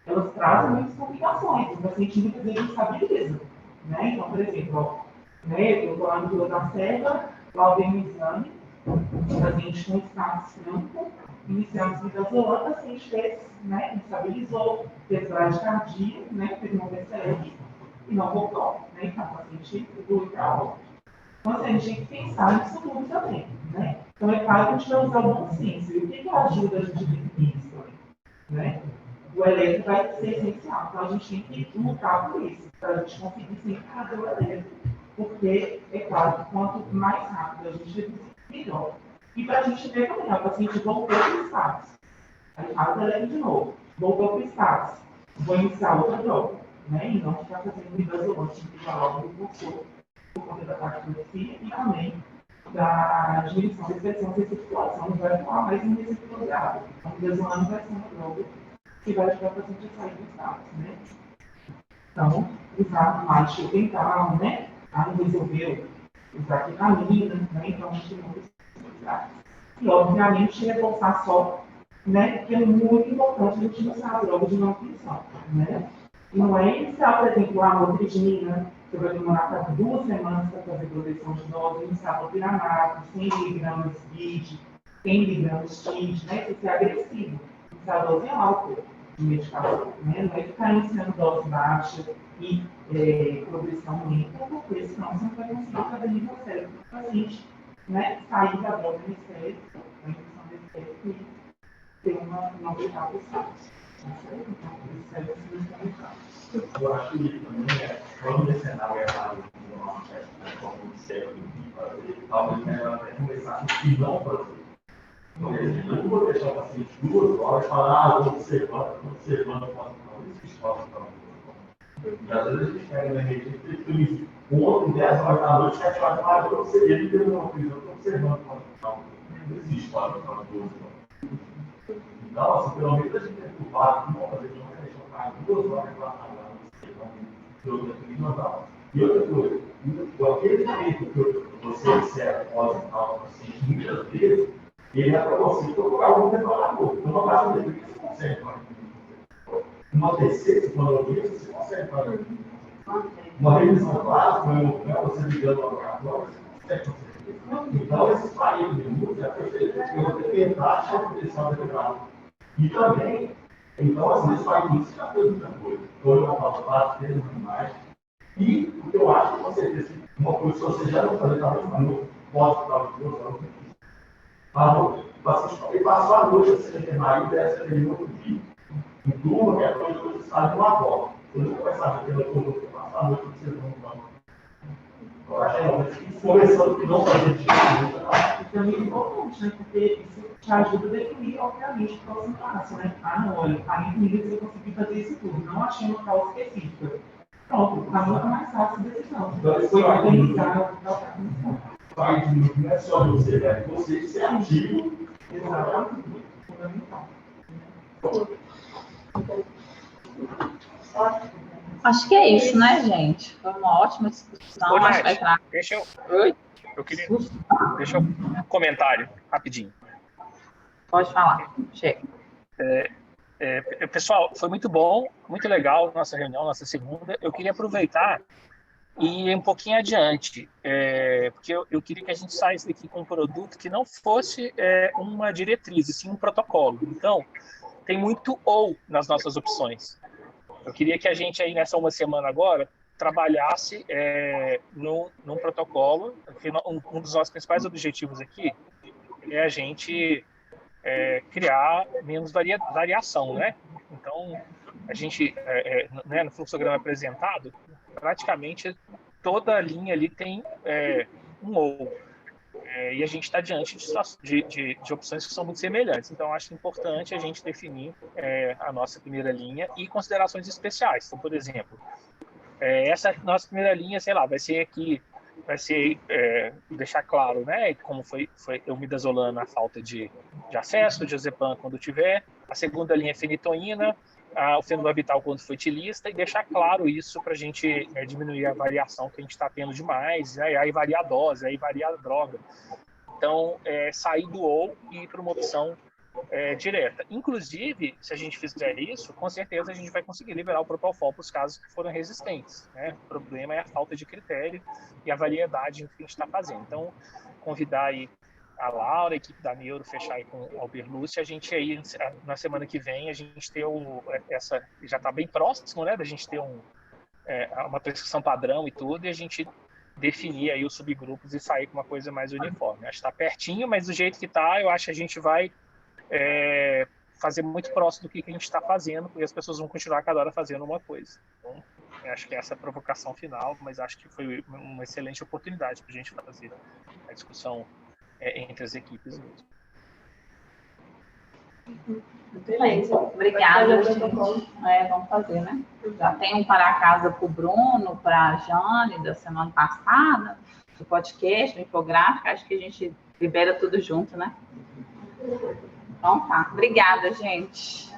elas trazem muitas complicações, o paciente muitas vezes estabiliza, né? Então, por exemplo, né, eu estou lá no Vila da Serra, lá eu dei um exame, o paciente com status franco, iniciamos midazolam, o paciente fez, né, estabilizou, fez bradicardia, né, fez uma PCL e não voltou, né? Então, o paciente evolui para a óbito. Então, assim, a gente tem que pensar nisso tudo também, né? Então, é claro que a gente vai usar o bom senso. E o que ajuda a gente a definir isso também, né? O eletro vai ser essencial. Então, a gente tem que lutar por isso, para a gente conseguir sempre fazer o eletro. Porque, é claro, que quanto mais rápido a gente reduzir, melhor. E para a gente ver também, o paciente voltou para o status. Aí faz o eletro de novo. Voltou para o status. Vou iniciar outra droga. Né? E não ficar fazendo midazolam, que já logo reforçou por conta da taquicardia e também da diminuição da expressão de circulação. Não vai atuar mais em receptor de água. Então, o midazolam vai ser uma droga que vai ajudar o paciente a sair do status, né? Então, usar mais fio dental, né? Não resolveu usar ketamina, né? Então, a gente não precisa usar. E, obviamente, reforçar só, né? Porque é muito importante a gente usar a droga de manutenção, né? E não é iniciar, por exemplo, a motrigina, você vai demorar para 2 semanas para fazer proteção de dose, iniciar o piranato, 100 mg de SPID, 100 mg de STID, né? Isso é agressivo. Iniciar a dose alta de medicação, né? Não é ficar iniciando dose baixa e progressão lenta, porque senão você não vai conseguir fazer nível cérebro do paciente, né? Sair da droga anestésica, da indução anestésica e ter uma etapa estável. Eu acho que também quando esse cenário é válido, como disseram, talvez melhor até começar com o que não fazer. Por exemplo, eu não vou deixar o paciente 2 horas e falar, eu estou observando, não existe falta de. Às vezes a gente pega na rede de feliz. Ontem, 10 horas da noite, 7 horas da tarde, eu observei, ele teve uma coisa, eu estou observando não existe falta de. Então, assim, pelo menos a gente tem culpado, não fazer de uma questão, 2 horas lá e outra coisa, aquele momento que você observa após o paciente, muitas vezes, ele é para você procurar algum reparador. Então, no caso dele, você consegue fazer uma terceira psicologia, você consegue fazer uma revisão clássica, você ligando ao laboratório, você consegue fazer. Então, esses 40 minutos é perfeito, porque você tentar achar a proteção adequada. E também, então, assim, esses 40 minutos já fez muita coisa. Então, eu vou falar 4 vezes mais. E o que eu acho que você fez, uma coisa que você já não fazer, talvez, mas não pode ficar de 2 horas. O paciente passou a noite assim, enfermaria e dessa ele outro dia. Em turma, que é coisa que você sabe uma volta. Você nunca vai saber que ele passou a noite observando o banco. Eu acho que começando que não fazer E também é importante, né? Porque isso te ajuda a definir, obviamente, o próximo passo, né? Não, olha, 40 minutos eu consegui fazer isso tudo, não achei uma causa específica. Pronto, fica muito mais fácil a decisão. Então, foi organizar o tratamento. Não é só você, é você ser ativo. Exatamente. Fundamental. Acho que é isso, né, gente? Foi uma ótima discussão. Ô, Acho que vai Nath, entrar. Oi? Deixa eu um comentário, rapidinho. Pode falar. Chega. Pessoal, foi muito bom, muito legal nossa reunião, nossa segunda. Eu queria aproveitar e ir um pouquinho adiante, porque eu queria que a gente saísse daqui com um produto que não fosse uma diretriz, e sim um protocolo. Então, tem muito ou nas nossas opções. Eu queria que a gente aí nessa uma semana agora trabalhasse num protocolo, porque um dos nossos principais objetivos aqui é a gente criar menos variação, né? Então, a gente, né, no fluxograma apresentado, praticamente toda a linha ali tem um ou. E a gente está diante de opções que são muito semelhantes. Então, acho importante a gente definir a nossa primeira linha e considerações especiais. Então, por exemplo, essa nossa primeira linha, sei lá, vai ser deixar claro, né, como foi eumidazolana, a falta de acesso, diazepam quando tiver, a segunda linha é fenitoína, o fenobarbital quando foi etilista, e deixar claro isso para a gente diminuir a variação que a gente está tendo demais, aí varia a dose, aí varia a droga. Então, sair do ou e ir para uma opção direta. Inclusive, se a gente fizer isso, com certeza a gente vai conseguir liberar o propofol para os casos que foram resistentes, né? O problema é a falta de critério e a variedade que a gente está fazendo. Então, convidar aí a Laura, a equipe da Neuro, fechar aí com o Alberlúcio, a gente aí, na semana que vem, a gente ter já está bem próximo, né, da gente ter uma prescrição padrão e tudo, e a gente definir aí os subgrupos e sair com uma coisa mais uniforme. Acho que está pertinho, mas do jeito que está, eu acho que a gente vai fazer muito próximo do que a gente está fazendo, porque as pessoas vão continuar cada hora fazendo uma coisa. Então, eu acho que essa é a provocação final, mas acho que foi uma excelente oportunidade para a gente fazer a discussão entre as equipes mesmo. Beleza. Obrigada, gente. Vamos fazer, né? Já tem um para casa para o Bruno, para a Jane, da semana passada, do podcast, do infográfico. Acho que a gente libera tudo junto, né? Então tá. Obrigada, gente.